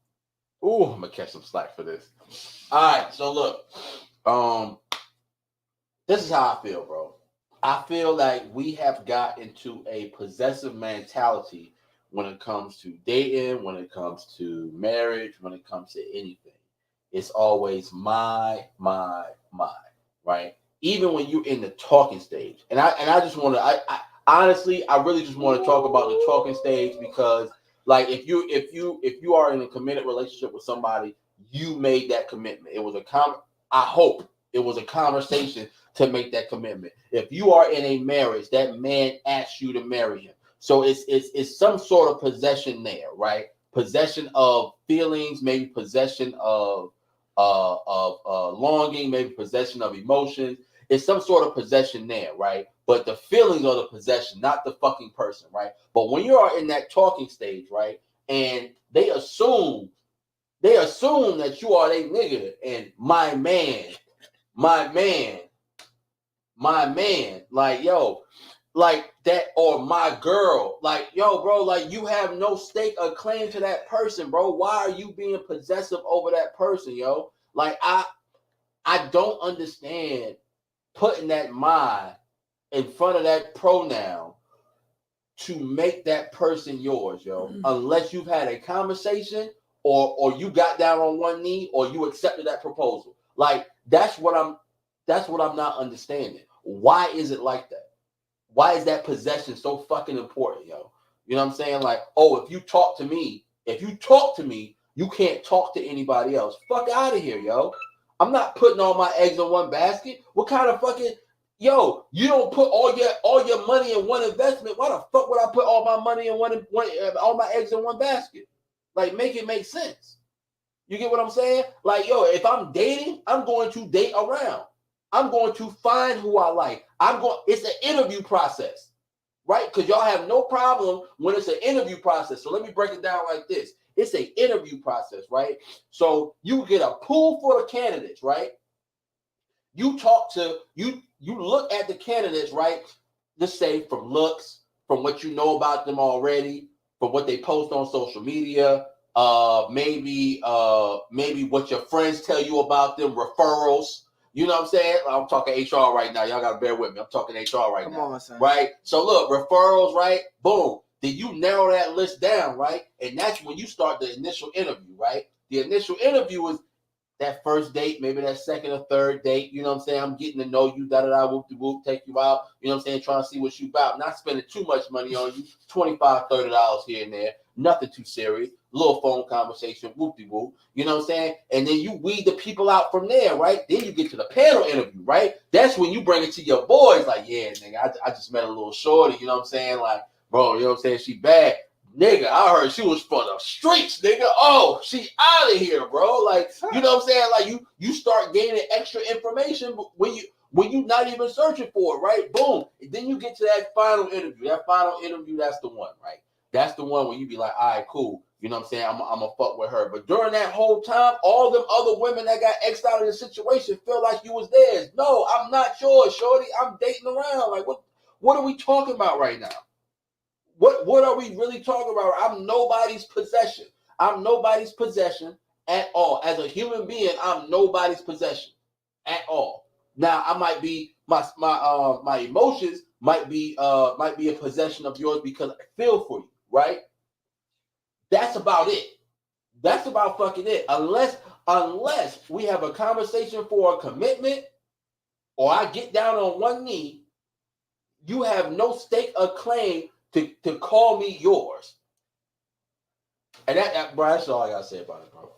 gonna catch some slack for this. All right, so look, this is how I feel, bro. I feel like we have got into a possessive mentality when it comes to dating, when it comes to marriage, when it comes to anything. It's always my, right? Even when you're in the talking stage. And I just want to, I honestly, I really just want to talk about the talking stage because, like, if you are in a committed relationship with somebody, you made that commitment. It was I hope it was a conversation to make that commitment. If you are in a marriage, that man asked you to marry him. So it's some sort of possession there, right? Possession of feelings, maybe possession of longing, maybe possession of emotions. It's some sort of possession there, right? But the feelings are the possession, not the fucking person, right? But when you are in that talking stage, right, and they assume that you are a nigga and my man, like, yo, like that, or my girl, like, yo, bro, like, you have no stake or claim to that person, bro. Why are you being possessive over that person, yo? Like, I don't understand putting that my in front of that pronoun to make that person yours, yo, unless you've had a conversation or you got down on one knee or you accepted that proposal. Like, that's what That's what I'm not understanding. Why is it like that? Why is that possession so fucking important, yo? You know what I'm saying? Like, oh, if you talk to me, you can't talk to anybody else. Fuck out of here, yo. I'm not putting all my eggs in one basket. What kind of fucking, yo, you don't put all your money in one investment. Why the fuck would I put all my money in all my eggs in one basket? Like, make it make sense. You get what I'm saying? Like, yo, if I'm dating, I'm going to date around. I'm going to find who I like. It's an interview process, right? Because y'all have no problem when it's an interview process. So let me break it down like this. It's an interview process, right? So you get a pool full of candidates, right? You look at the candidates, right? Let's say from looks, from what you know about them already, from what they post on social media, maybe what your friends tell you about them, referrals. You know what I'm saying? I'm talking HR right now. Y'all gotta bear with me. I'm talking HR right now. Come on, son. Right? So look, referrals, right? Boom. Then you narrow that list down, right? And that's when you start the initial interview, right? The initial interview is that first date, maybe that second or third date. You know what I'm saying? I'm getting to know you, da-da-da, whoop-de-whoop, take you out. You know what I'm saying? Trying to see what you about. Not spending too much money on you. $25, $30 here and there. Nothing too serious. Little phone conversation, whoop-de-whoop. You know what I'm saying? And then you weed the people out from there, right? Then you get to the panel interview, right? That's when you bring it to your boys. Like, yeah, nigga, I just met a little shorty. You know what I'm saying? Like, bro, you know what I'm saying? She bad. Nigga, I heard she was from the streets, nigga. Oh, she out of here, bro. Like, you know what I'm saying? Like, you start gaining extra information when you not even searching for it, right? Boom. And then you get to that final interview. That final interview, that's the one, right? That's the one where you be like, all right, cool. You know what I'm saying? I'm going to fuck with her. But during that whole time, all them other women that got X'd out of the situation feel like you was theirs. No, I'm not yours, shorty. I'm dating around. Like, what are we talking about right now? What are we really talking about? I'm nobody's possession. I'm nobody's possession at all. As a human being, I'm nobody's possession at all. Now, I might be my emotions might be a possession of yours because I feel for you, right? That's about it. That's about fucking it. Unless we have a conversation for a commitment, or I get down on one knee, you have no stake or claim to call me yours. And that bro, that's all I gotta say about it, bro.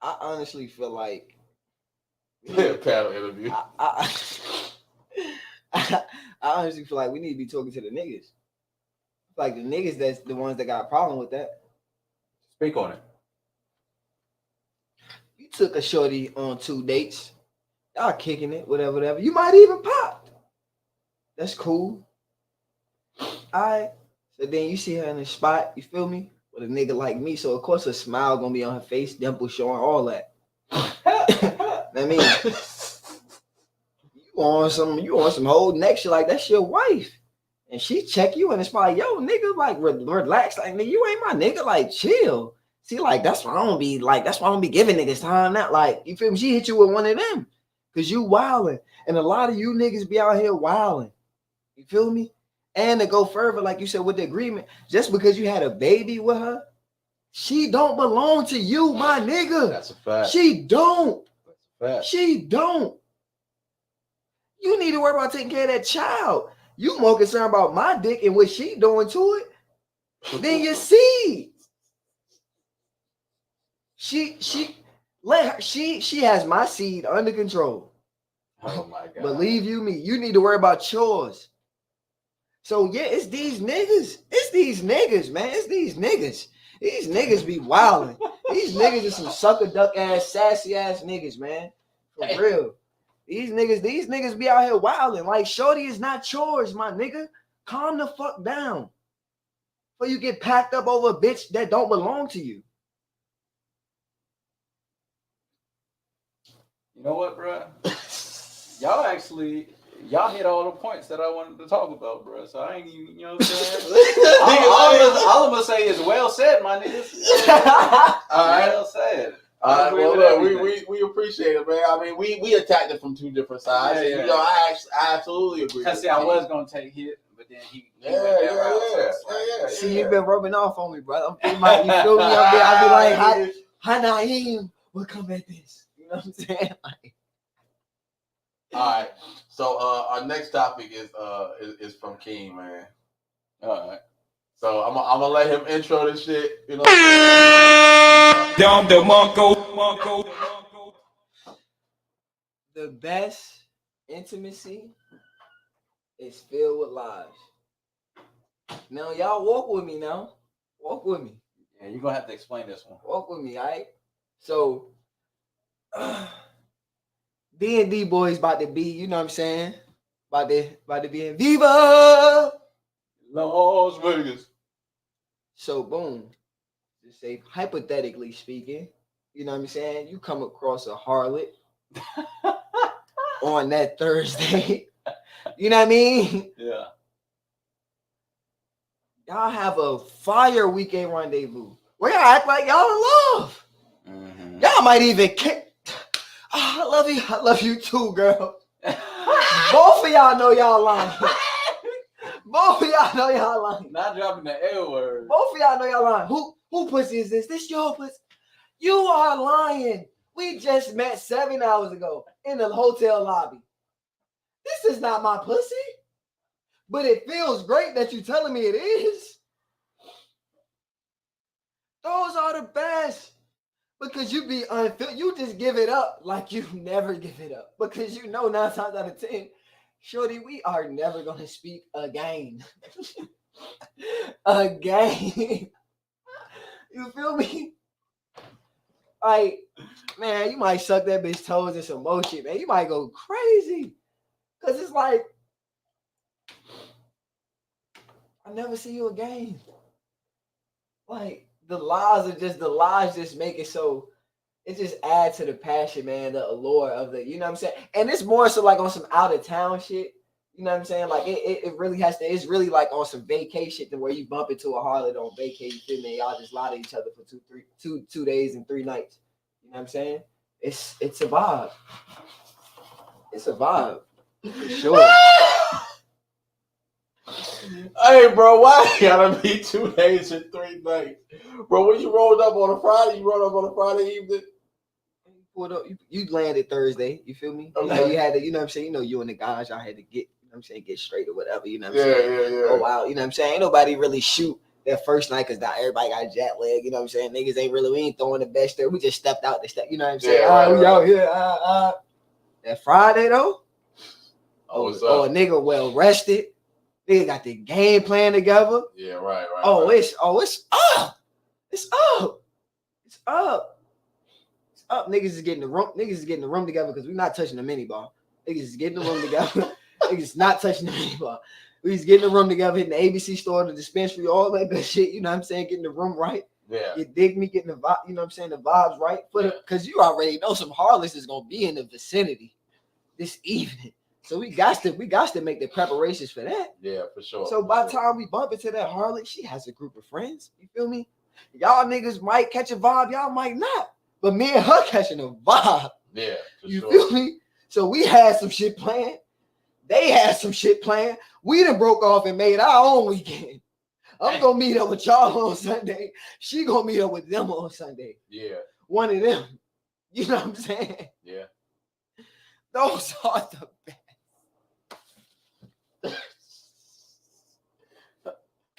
I honestly feel like panel interview. I honestly feel like we need to be talking to the niggas. Like the niggas that's the ones that got a problem with that. Speak on it. You took a shorty on 2 dates. Y'all kicking it, whatever. You might even pop. That's cool. Alright. So then you see her in the spot, you feel me? With a nigga like me. So of course a smile gonna be on her face, dimple showing, all that. I mean, you want some whole neck shit like that's your wife. And she check you and it's like, yo, nigga, like relax. Like, nigga, you ain't my nigga, like chill. See, like that's why I don't be giving niggas time. Not like, you feel me? She hit you with one of them. Cause you wilding. And a lot of you niggas be out here wilding. You feel me? And to go further, like you said, with the agreement, just because you had a baby with her, she don't belong to you, my nigga. That's a fact. She don't. That's a fact. She don't. You need to worry about taking care of that child. You more concerned about my dick and what she doing to it than your seed. She has my seed under control. Oh my God. Believe you me, you need to worry about yours. So yeah, it's these niggas. It's these niggas, man. It's these niggas. These niggas be wilding. These niggas are some sucker duck ass, sassy ass niggas, man. For real. These niggas be out here wilding. Like, shorty is not yours, my nigga. Calm the fuck down. Before you get packed up over a bitch that don't belong to you. You know what, bro? Y'all hit all the points that I wanted to talk about, bro. So I ain't even, you know what I'm saying? all I'm gonna say is well said, my niggas. All right. Well said. All right, well, look, we appreciate it, man. I mean, we attacked it from 2 different sides. Yeah. You know, I absolutely agree. Cause see, I was gonna take hit, but then he Yeah. See, you've been rubbing off on me, brother. You feel me? I'll be like, how Naeem will come at this. You know what I'm saying? Like, right. So our next topic is from King, man. All right. So I'm gonna let him intro this shit. You know. The best intimacy is filled with lies. Now y'all walk with me now. Walk with me. Yeah, you're gonna have to explain this one. Walk with me, all right? So D&D boys about to be, you know what I'm saying? About to be in Viva. Las Vegas. So boom. Just say hypothetically speaking, you know what I'm saying? You come across a harlot on that Thursday. You know what I mean? Yeah. Y'all have a fire weekend rendezvous where y'all act like y'all in love. Mm-hmm. Y'all might even kick. Oh, I love you. I love you too, girl. Both of y'all know y'all lying. Both of y'all know y'all lying. Not dropping the L word. Both of y'all know y'all lying. Who pussy is this? This your pussy. You are lying. We just met 7 hours ago in the hotel lobby. This is not my pussy. But it feels great that you're telling me it is. Those are the best. Because you be you just give it up like you never give it up. Because you know 9 times out of 10, shorty, we are never going to speak again. Again. You feel me? Like, man, you might suck that bitch toes and some more shit, man. You might go crazy. Because it's like, I'll never see you again. Like, the lies just make it so, it just adds to the passion, man, the allure of the, you know what I'm saying? And it's more so like on some out of town shit. You know what I'm saying? Like, it really has to, it's really like on some vacation to where you bump into a harlot on vacation, and y'all just lie to each other for 2 days and 3 nights. You know what I'm saying? It's a vibe. It's a vibe. For sure. Hey, bro, why it gotta be 2 days and 3 nights? Bro, when you rolled up on a Friday, you rolled up on a Friday evening? You landed Thursday, you feel me? Okay. You had to, you know what I'm saying? You know, you and the guys, y'all had to get, you know what I'm saying, get straight or whatever, you know what I'm saying? Yeah. Go out, you know what I'm saying? Ain't nobody really shoot that first night because everybody got jet lag, you know what I'm saying? Niggas ain't really, we ain't throwing the best there. We just stepped out the step, you know what I'm saying? We out here. That Friday though, What's a up? nigga well rested. Nigga got the game plan together. Yeah, right. It's up. It's up. It's up. It's up. Niggas is getting the room together because we're not touching the mini bar. Niggas is getting the room together. Niggas not touching the mini bar. We just getting the room together, hitting the ABC store, the dispensary, all that good shit. You know what I'm saying? Getting the room right. Yeah. You dig me? Getting the vibe, you know what I'm saying? The vibes right. Because you already know some harlots is gonna be in the vicinity this evening. So we got to make the preparations for that. Yeah, for sure. So by the time we bump into that harlot, she has a group of friends. You feel me? Y'all niggas might catch a vibe, y'all might not. But me and her catching a vibe. Yeah, you feel me? So we had some shit planned. They had some shit planned. We done broke off and made our own weekend. I'm gonna meet up with y'all on Sunday. She gonna meet up with them on Sunday. Yeah. One of them. You know what I'm saying? Yeah. Those are the best.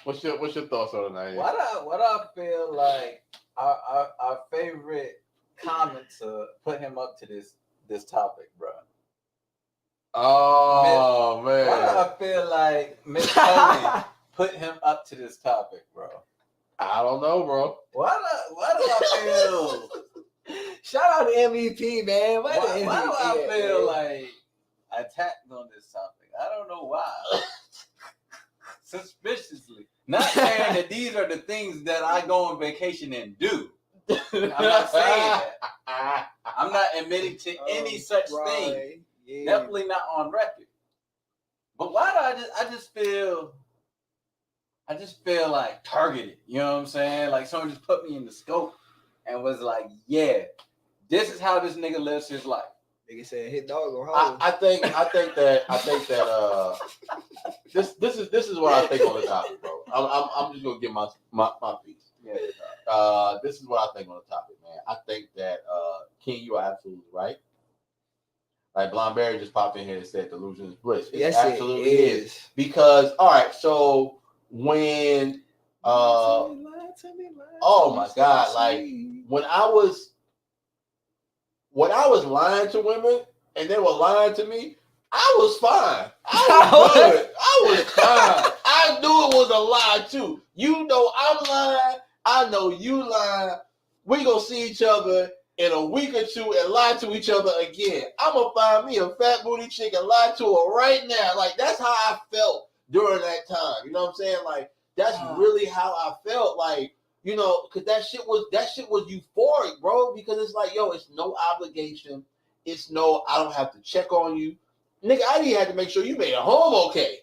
What's your thoughts on it? What I feel like our favorite commenter put him up to this topic, bro. Oh man. Why do I feel like Miss Tony put him up to this topic, bro? I don't know, bro. Why do I feel? Shout out to MVP, man. Why do I feel like attacked on this topic? I don't know why. Suspiciously. Not saying that these are the things that I go on vacation and do. I'm not saying that. I'm not admitting to any such thing. Yeah. Definitely not on record. But why do I just feel like targeted? You know what I'm saying? Like someone just put me in the scope and was like, yeah, this is how this nigga lives his life. Nigga said hit dog or home. I think that this is what I think on the topic, bro. I'm just gonna give my piece. Yeah. This is what I think on the topic, man. I think that King, you are absolutely right. Like Blonde Berry just popped in here and said delusion is bliss. It Yes, absolutely it is. Because all right, so when oh my God, like when I was lying to women and they were lying to me, I was fine. I was good. I was fine. I knew it was a lie too. You know I'm lying. I know you lying. We gonna see each other in a week or two and lie to each other again. I'm gonna find me a fat booty chick and lie to her right now. Like that's how I felt during that time. You know what I'm saying? Like that's really how I felt. Like, you know, because that shit was euphoric, bro. Because it's like, yo, it's no obligation. It's no, I don't have to check on you. Nigga, I didn't have to make sure you made it home okay.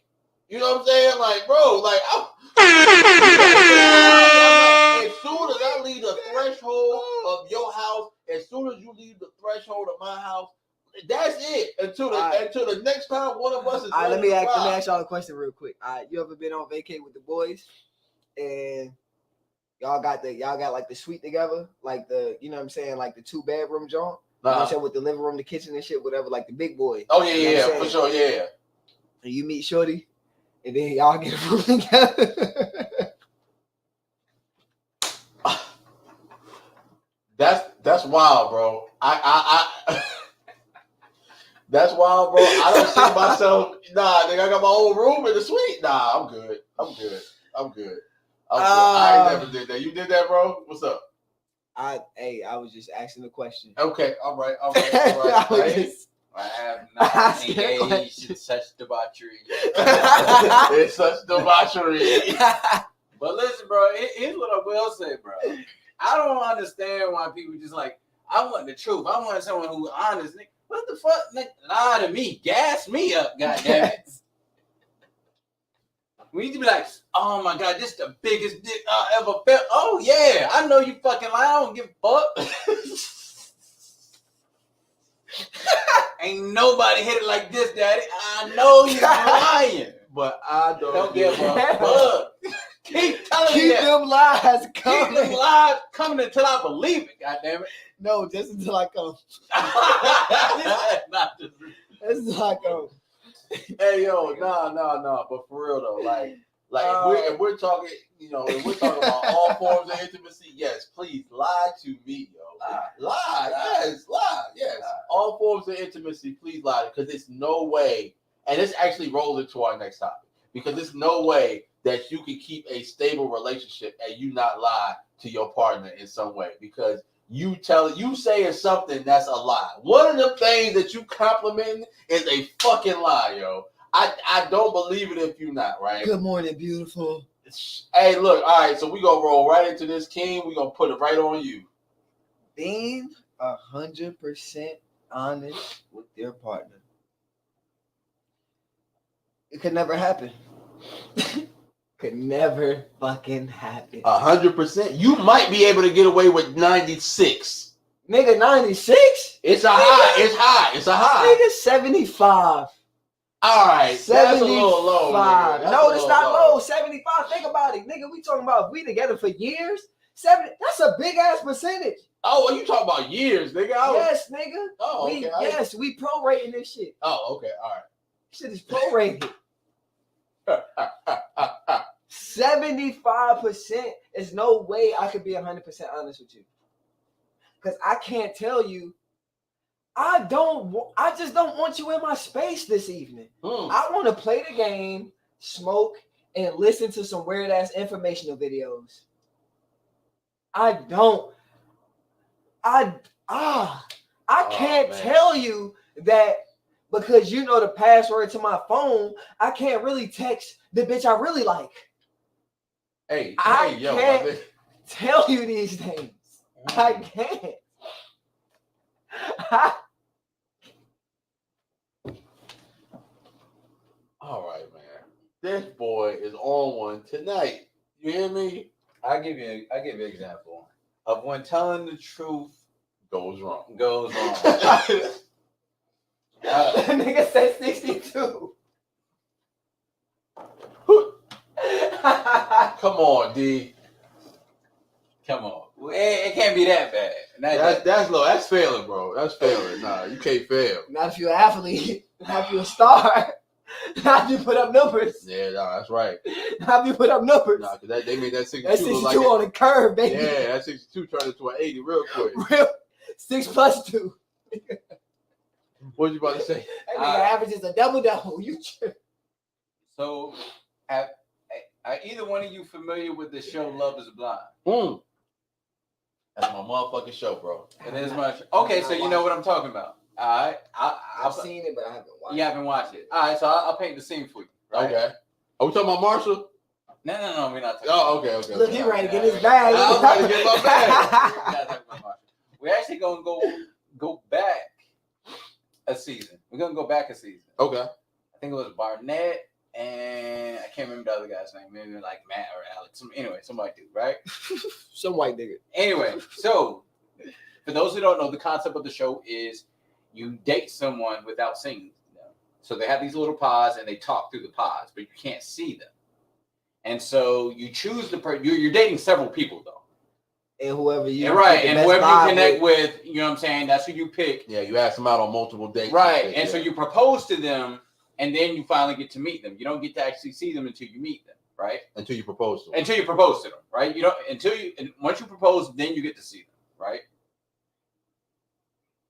You know what I'm saying? Like, bro, like, as soon as I leave the threshold of your house, as soon as you leave the threshold of my house, that's it. Until the next time one of us is ready. Let me ask y'all a question real quick. You ever been on vacay with the boys and y'all got like the suite together, like the, you know what I'm saying, like the 2-bedroom joint? You know what I'm saying, with the living room, the kitchen and shit, whatever, like the big boy. Oh yeah, you know for sure, yeah. And you meet Shorty, and then y'all get a room together. That's wild, bro. I that's wild, bro. I don't see myself. Nah, nigga, I got my own room in the suite. Nah, I'm good. I ain't never did that. You did that, bro? What's up? I was just asking the question. Okay, all right. I have not engaged in such debauchery. It's such debauchery. But listen, bro, here's what I will say, bro. I don't understand why people just like, I want the truth. I want someone who's honest. Nigga, what the fuck? Nigga, lie to me. Gas me up, goddammit. We need to be like, oh my God, this is the biggest dick I ever felt. Oh yeah, I know you fucking lie. I don't give a fuck. Ain't nobody hit it like this, daddy. I know you're lying. But I don't give a fuck. Keep telling me that. Them lies coming. Keep them lies coming until I believe it, goddammit. No, just until I come. That's until I come. Hey yo, nah. But for real though, like if we're talking, you know, if we're talking about all forms of intimacy, yes, please lie to me, yo. Lie, yes. All forms of intimacy, please lie, because it's no way, and this actually rolls into our next topic, because there's no way that you can keep a stable relationship and you not lie to your partner in some way, because you saying something that's a lie. One of the things that you compliment is a fucking lie, yo. I don't believe it if you're not, right? Good morning, beautiful. Hey, look, all right, so we're going to roll right into this, King. We're going to put it right on you. Being 100% honest with your partner. It could never happen. Could never fucking happen. 100%. You might be able to get away with 96. Nigga, 96? It's a high. It's a high. Nigga, 75. All right, 75. That's a little low. No, it's not low. 75. Think about it, nigga. We talking about we together for years. 70. That's a big ass percentage. Oh, well, you talking about years, nigga? Yes, nigga. Oh, okay. We prorating this shit. Oh, okay. All right. Shit is prorated. 75% is no way I could be 100% honest with you. Because I can't tell you, I just don't want you in my space this evening. I want to play the game, smoke, and listen to some weird ass informational videos. I can't tell you that because you know the password to my phone, I can't really text the bitch I really like. I can't tell you these things. I can't. All right, man. This boy is on one tonight. You hear me? I'll give you an example of when telling the truth goes wrong. Nigga said 62. Come on, D. Come on. It can't be that bad. That's low. That's failing, bro. That's failing. Nah, you can't fail. Not if you're an athlete. Not if you're a star. Not if you put up numbers. Yeah, nah, that's right. Not if you put up numbers. Nah, because they made that 62 That's 62 look like on the curve, baby. Yeah, that 62 turned into an 80 real quick. 6 plus 2. What you about to say? That nigga averages a double. You trip. So, are either one of you familiar with the show Love is Blind? That's my motherfucking show, bro. It is much. Okay, so you know what I'm talking about. All right. I've seen it, but I haven't watched it. You haven't watched it. All right, so I'll paint the scene for you. Right? Okay. Are we talking about Marshall? No, we're not talking Oh, about okay. Look, he ready to get his bag. I'm ready to get my bag. We're not talking about Marshall. We're actually going to go back a season. We're going to go back a season. Okay. I think it was Barnett, and I can't remember the other guy's name. Maybe like Matt or Alex. Anyway, some white dude, right? Some white nigga. Anyway, so for those who don't know, the concept of the show is you date someone without seeing them. So they have these little pods and they talk through the pods, but you can't see them. And so you choose the person. You're dating several people though. And whoever you and whoever you connect with, you know what I'm saying? That's who you pick. Yeah, you ask them out on multiple dates. Right. And so you propose to them, and then you finally get to meet them. You don't get to actually see them until you meet them, right? Until you propose to them. Until you propose to them, right? You don't once you propose, then you get to see them, right?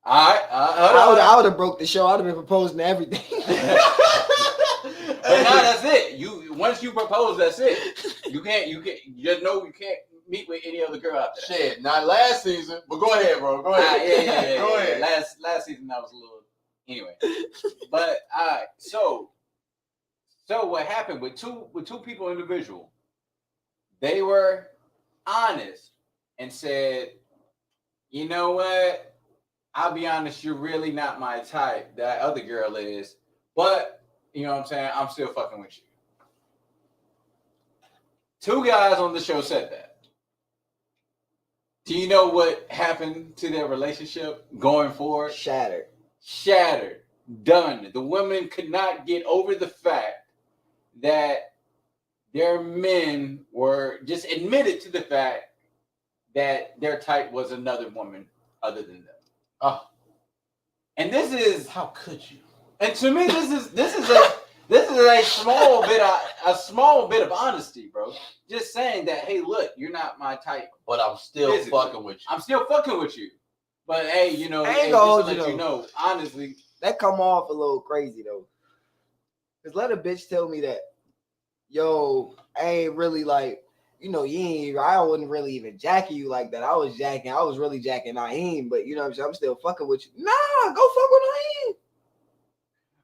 All right. I would have broke the show. I'd have been proposing to everything. But now that's it. Once you propose, that's it. You just know you can't meet with any other girl after that. Shit, not last season, but go ahead, bro. Go ahead. Yeah. Go ahead. Last season that was a little anyway. But so what happened with two people individual, they were honest and said, you know what? I'll be honest, you're really not my type. That other girl is, but you know what I'm saying? I'm still fucking with you. 2 guys on the show said that. Do you know what happened to their relationship going forward? Shattered. Done. The women could not get over the fact that their men were just admitted to the fact that their type was another woman other than them. Oh. And this is How could you? And to me, this is a small bit of honesty, bro. Just saying that, hey, look, you're not my type, but I'm still fucking with you. I'm still fucking with you. But hey, you know, just to let you know, honestly, that come off a little crazy though. Cause let a bitch tell me that, yo, I ain't really like, you know, I wasn't really even jacking you like that. I was really jacking Naeem, but you know what I'm saying? I'm still fucking with you. Nah, go fuck with Naeem.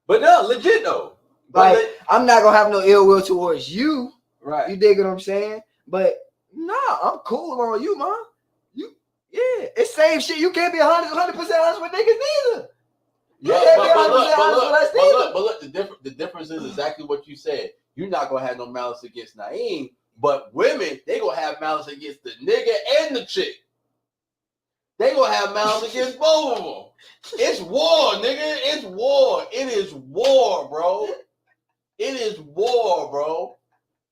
But no, legit though. Like, I'm not gonna have no ill will towards you. Right. You dig what I'm saying? But nah, I'm cool on you, man. It's same shit. You can't be 100% honest with niggas neither. But look, the difference is exactly what you said. You're not gonna have no malice against Naeem, but women, they gonna have malice against the nigga and the chick. They gonna have malice against both of them. It's war, nigga. It's war. It is war, bro. It is war, bro.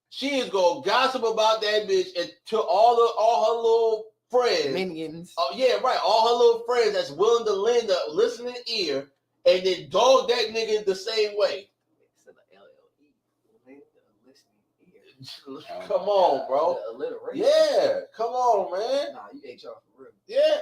She is gonna gossip about that bitch and to all her little friends. Minions. Oh yeah, right. All her little friends that's willing to lend a listening ear and then dog that nigga the same way. Come on, bro. Yeah, come on, man. Nah, you HR for real. Yeah.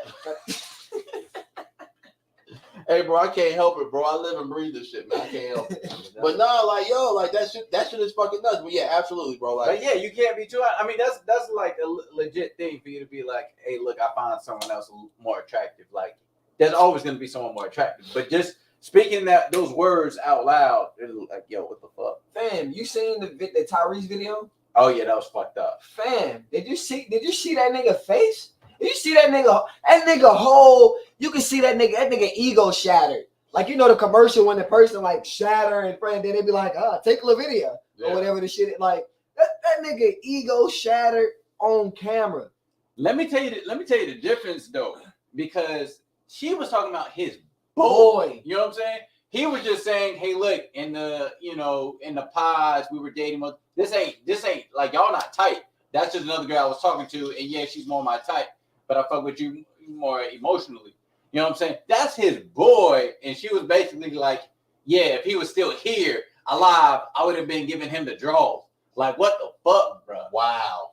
Hey, bro, I can't help it, bro. I live and breathe this shit, man. I can't help it. But nah, like, yo, like that shit is fucking nuts. But yeah, absolutely, bro. Like, but yeah, you can't be too. I mean, that's like a legit thing for you to be like, hey, look, I found someone else more attractive. Like, there's always gonna be someone more attractive. But just speaking those words out loud, it's like, yo, what the fuck? Fam, you seen the Tyrese video? Oh yeah, that was fucked up. Fam, did you see that nigga face? Did you see that nigga whole? You can see that nigga ego shattered. Like, you know the commercial when the person like shatter and friend, then they be like, take a video or whatever the shit. Like that nigga ego shattered on camera. Let me tell you the difference though, because she was talking about his boy. You know what I'm saying? He was just saying, hey, look, in the pods we were dating. This ain't like y'all not tight. That's just another girl I was talking to, and yeah, she's more my type. But I fuck with you more emotionally. You know what I'm saying? That's his boy. And she was basically like, yeah, if he was still here alive, I would have been giving him the draws. Like, what the fuck, bro? Wow.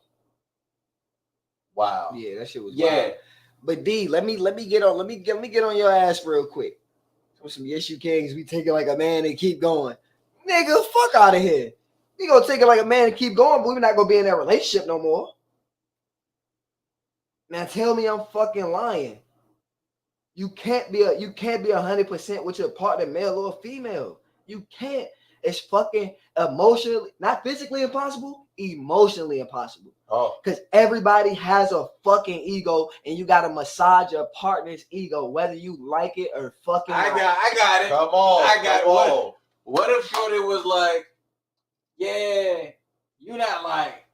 Yeah, that shit was yeah. wild. But D, let me get on your ass real quick. With some Yes You Kings, we take it like a man and keep going. Nigga, fuck out of here. We gonna take it like a man and keep going, but we're not gonna be in that relationship no more. Now tell me I'm fucking lying. You can't be 100% with your partner, male or female. You can't. It's fucking emotionally, not physically impossible, emotionally impossible. Oh, because everybody has a fucking ego, and you gotta massage your partner's ego, whether you like it or fucking. I got it. come on. I got come it. on. What if Shorty was like, yeah, you're not like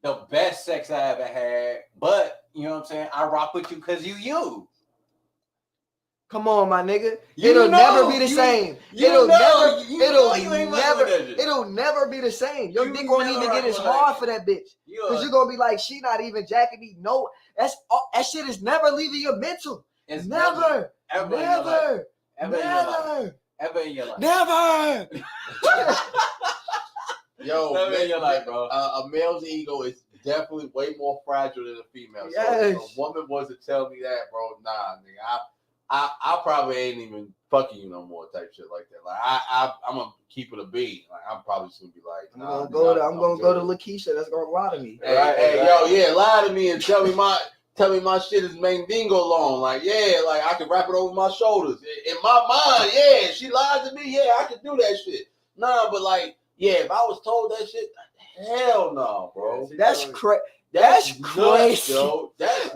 the best sex I ever had, but you know what I'm saying? I rock with you because you. Come on, my nigga. You It'll know, never be the you- same. you It'll know, never. you know It'll you ain't fucking with that shit. It'll never be the same. Your You dick won't never even get rock as with hard that for that bitch. You Because you're gonna be like, she not even jacking me. No, that shit is never leaving your mental. It's Never. ever in your life. Never. Ever in your life. Never. Yo, Never in your life, bro. a male's ego is definitely way more fragile than a female. Yes. So if a woman was to tell me that, bro, nah, nigga, I probably ain't even fucking you no more type shit like that. Like I'm gonna keep it a bean. Like I'm probably just gonna be like, nah, I'm gonna go to Lakeisha. That's gonna lie to me. Hey, yo, yeah, lie to me and tell me my shit is Mandingo long. Like, yeah, like I can wrap it over my shoulders. In my mind, yeah, she lied to me. Yeah, I can do that shit. Nah, but like, yeah, if I was told that shit, hell no, bro. That's crazy. That's nuts, crazy. yo. That's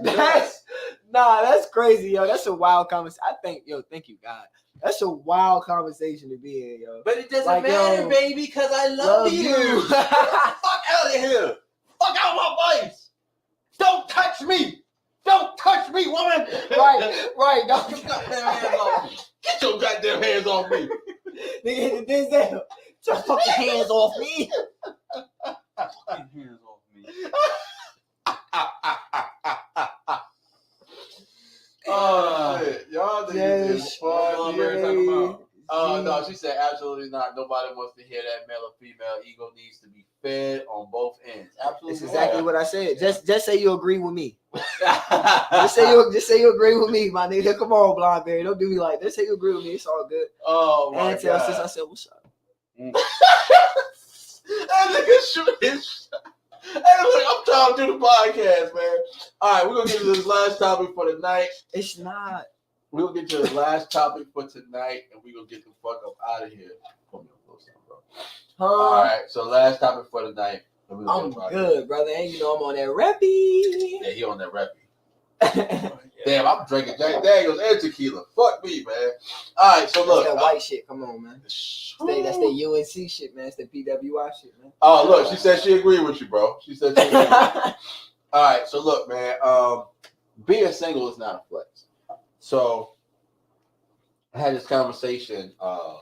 That's crazy, yo. That's a wild conversation. Thank you, God. That's a wild conversation to be in, yo. But it doesn't Like, matter, yo, baby, because I love you. fuck out of here. Fuck out my face. Don't touch me. Don't touch me, woman. right. Get your goddamn hands off me. Get your goddamn hands off me. Nigga, Denzel, get your fucking hands off me. Hands off me. Shit. Y'all niggas is Yes. funny. No, she said absolutely not. Nobody wants to hear that male or female ego needs to be fed on both ends. Absolutely. That's exactly what I said. Just say you agree with me. Just Just say you agree with me, my nigga. Come on, Blonde Berry. Don't do me like that. Just say you agree with me. It's all good. Oh my And tell god. sis I said, what's up? That nigga shoot his shot. Hey, look, I'm trying to do the podcast, man. All right, we're gonna get to this last topic for the night. It's not. We're gonna get to the last topic for tonight, and we're gonna get the fuck up out of here. Put me on close down, bro. All right, so last topic for the night. and we gonna I'm get right good, brother. And you know I'm on that rappy. Yeah, he on that rappy. Damn, I'm drinking Jack Daniels and tequila. Fuck me, man. All right, so look. That's that white shit. Come on, man. That's that UNC shit, man. It's the PWI shit, man. Oh, look, she said she agreed with you, bro. She said she agreed with you. All right, so look, man. Being single is not a flex. So I had this conversation. I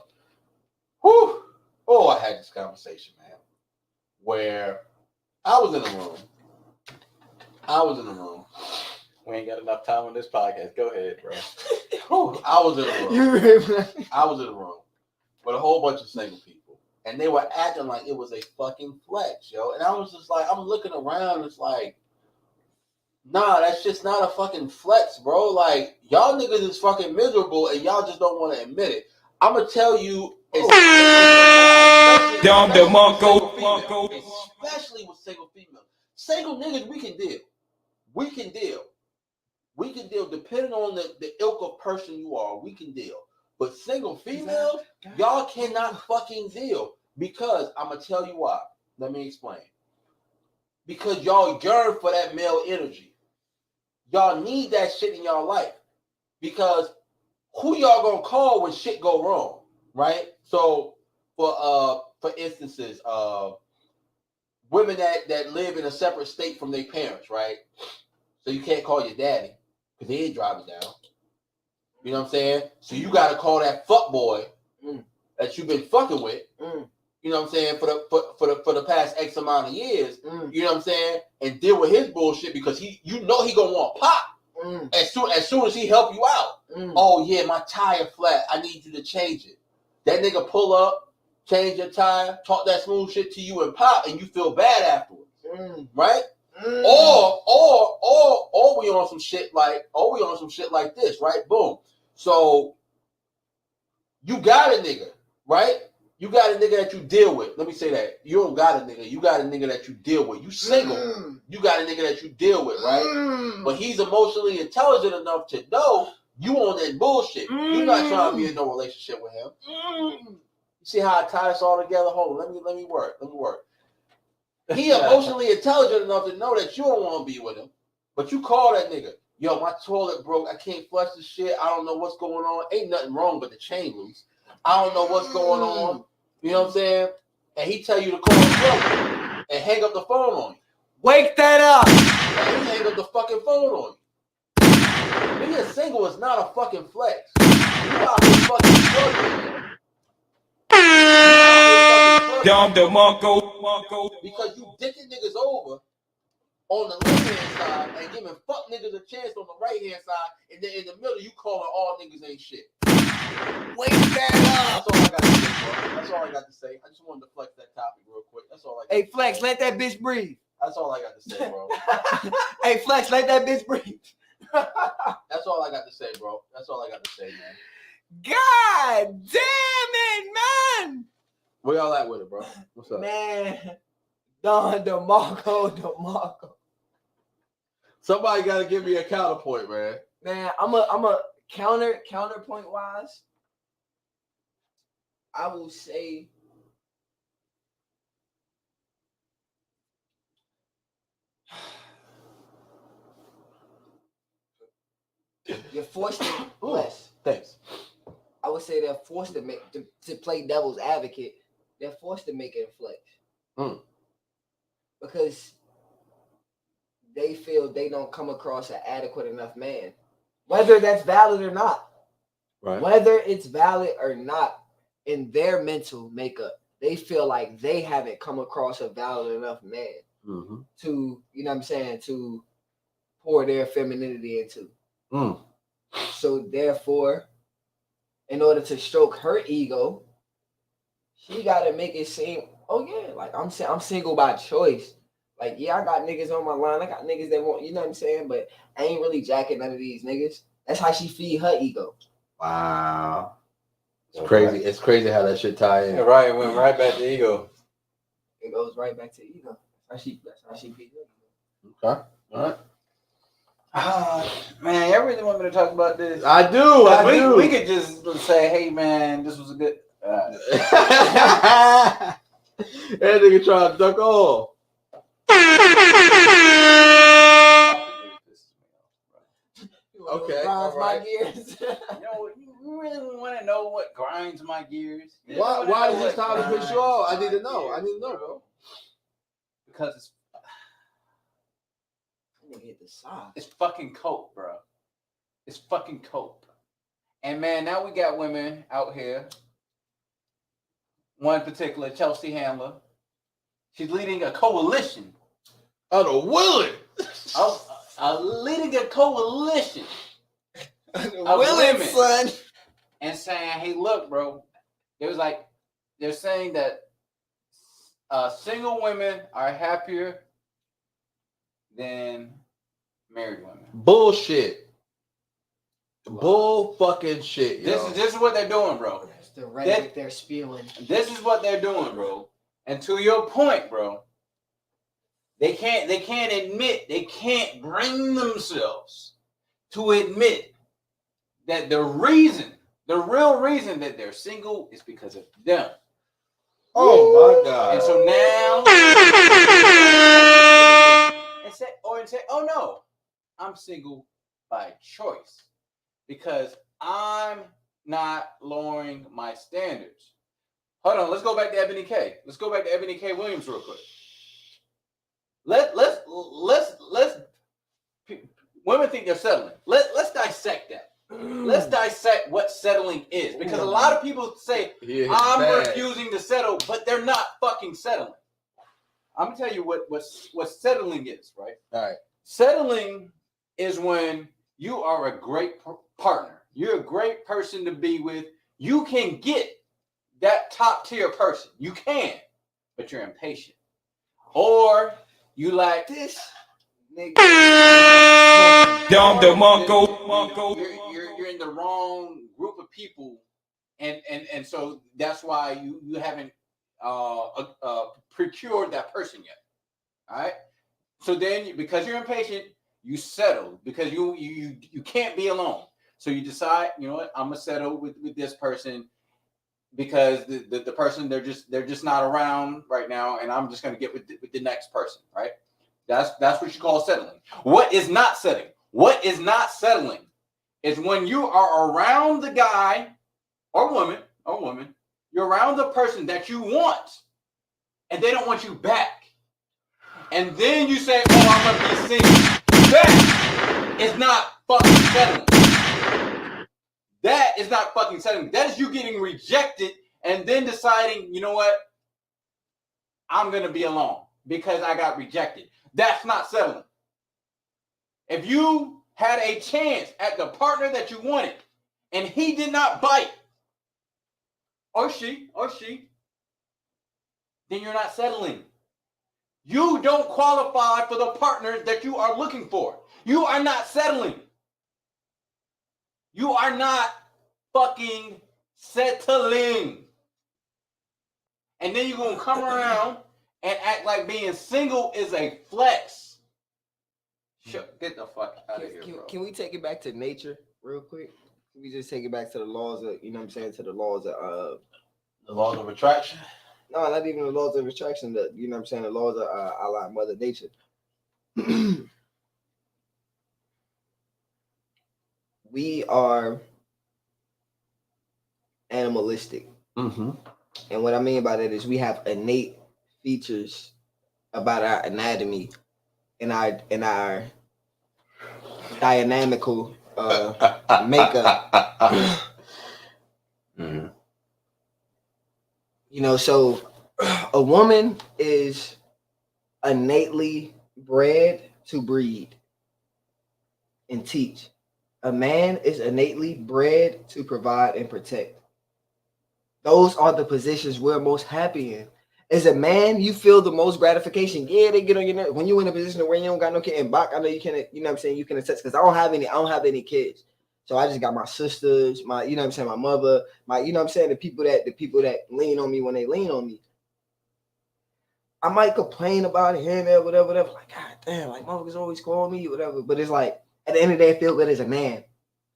had this conversation, man, where I was in a room. We ain't got enough time on this podcast. Go ahead, bro. I was in a room with a whole bunch of single people, and they were acting like it was a fucking flex, yo. And I was just like, I'm looking around, it's like, nah, that's just not a fucking flex, bro. Like, y'all niggas is fucking miserable, and y'all just don't want to admit it. I'm gonna tell you, especially with single females. Single niggas, we can deal. We can deal depending on the ilk of person you are. We can deal. But single females, y'all cannot fucking deal. Because I'm going to tell you why. Let me explain. Because y'all yearn for that male energy. Y'all need that shit in y'all life. Because who y'all going to call when shit go wrong? Right? So, for instances, women that live in a separate state from their parents, right? So you can't call your daddy because he ain't driving down. You know what I'm saying? So you got to call that fuck boy that you've been fucking with. You know what I'm saying? For the past X amount of years. You know what I'm saying? And deal with his bullshit because you know he gonna want pop. As soon as he help you out, oh yeah, my tire flat. I need you to change it. That nigga pull up, change your tire, talk that smooth shit to you and pop, and you feel bad afterwards, right? Or we on some shit like this, right? Boom. So you got a nigga, right? You got a nigga that you deal with. Let me say that. You don't got a nigga. You got a nigga that you deal with. You single. You got a nigga that you deal with, right? But he's emotionally intelligent enough to know you on that bullshit. You're not trying to be in no relationship with him. You see how I tie this all together? Hold on. Let me work. He emotionally intelligent enough to know that you don't want to be with him. But you call that nigga. Yo, my toilet broke. I can't flush the shit. I don't know what's going on. Ain't nothing wrong but the chain loose. I don't know what's going on. You know what I'm saying? And he tell you to call his brother and hang up the phone on you. Wake that up. And he hang up the fucking phone on you. Being single is not a fucking flex. You out here fucking struggling. Because you dicking niggas over on the left hand side and giving fuck niggas a chance on the right hand side, and then in the middle you calling all niggas ain't shit. Wake that up. That's all I got to say, bro. That's all I got to say. I just wanted to flex that topic real quick. That's all I got. Hey, Flex, let that bitch breathe. That's all I got to say, bro. Hey, Flex, let that bitch breathe. That's all I got to say, bro. That's all I got to say, man. God damn it, man. Where y'all at with it, bro? What's up? Man, Don DeMarco. Somebody got to give me a counterpoint, man. Man, I'm a counterpoint wise. I will say you're forced to bless. Thanks. I would say they're forced to play devil's advocate. They're forced to make it a flex. Because they feel they don't come across an adequate enough man. Whether that's valid or not. Right. Whether it's valid or not, in their mental makeup, they feel like they haven't come across a valid enough man to, you know what I'm saying, to pour their femininity into. So therefore, in order to stroke her ego, she got to make it seem, oh yeah, like I'm single by choice. Like, yeah, I got niggas on my line. I got niggas that want, you know what I'm saying? But I ain't really jacking none of these niggas. That's how she feed her ego. Wow. It's crazy. It's crazy how that shit tie in. Yeah, right, it went right back to ego. It goes right back to ego. That's how she feeds her ego. Okay. All right. Man, y'all really want me to talk about this? I do. We could just say, hey, man, this was a good. That nigga trying to duck off. Okay. Grinds all right. my gears. You really want to know what grinds my gears? Why does this topic piss you off? I need to know. Bro. Because it's I'm gonna hit the side. It's fucking cope, bro. It's fucking cope. And man, now we got women out here. One particular, Chelsea Handler. She's leading a coalition. Out of willing. Leading a coalition of Willing, son. And saying, hey, look, bro. They're saying that single women are happier than married women. Bullshit. Bull fucking shit. This is what they're doing, bro. That's the rhetoric they're spewing. This is what they're doing, bro. And to your point, bro, they can't bring themselves to admit that the real reason that they're single is because of them. Oh my God. And so now and say, oh no, I'm single by choice because I'm not lowering my standards. Hold on, let's go back to Ebony K. Let's go back to Ebony K. Williams real quick. Let's women think they're settling. Let's dissect that. Let's dissect what settling is, because a lot of people say I'm refusing to settle, but they're not fucking settling. I'm gonna tell you what settling is, right? All right. Settling is when you are a great partner. You're a great person to be with. You can get that top tier person. You can, but you're impatient. Or you like This nigga. You're in the wrong group of people, and so that's why you haven't procured that person yet. All right. So then, because you're impatient, you settle because you can't be alone. So you decide, you know what, I'm gonna settle with this person because the person they're just not around right now, and I'm just gonna get with the next person, right? That's what you call settling. What is not settling? What is not settling is when you are around the guy or woman, you're around the person that you want, and they don't want you back. And then you say, oh, I'm gonna be single. That is not fucking settling. That is not fucking settling. That is you getting rejected and then deciding, you know what? I'm gonna be alone because I got rejected. That's not settling. If you had a chance at the partner that you wanted and he did not bite, or she, then you're not settling. You don't qualify for the partner that you are looking for. You are not settling. You are not fucking settling. And then you're going to come around and act like being single is a flex. Get the fuck out of here, bro. Can we take it back to nature real quick? Can we just take it back to the laws of, you know what I'm saying, to the laws of... the laws of attraction? No, not even the laws of attraction. You know what I'm saying? The laws of Allah, Mother Nature. We are animalistic. Mm-hmm. And what I mean by that is we have innate features about our anatomy and our dynamical makeup. Mm-hmm. You know, so a woman is innately bred to breed and teach. A man is innately bred to provide and protect. Those are the positions we're most happy in. As a man, you feel the most gratification. Yeah, they get on your nerves. When you're in a position where you don't got no kid, and Bak, I know you can, you know what I'm saying, you can attest, because I don't have any kids. So I just got my sisters, my, you know what I'm saying, my mother, my, you know what I'm saying, the people that lean on me when they lean on me. I might complain about it here and there, whatever. Like, God damn, like motherfuckers always call me, whatever. But it's like, at the end of the day, I feel good as a man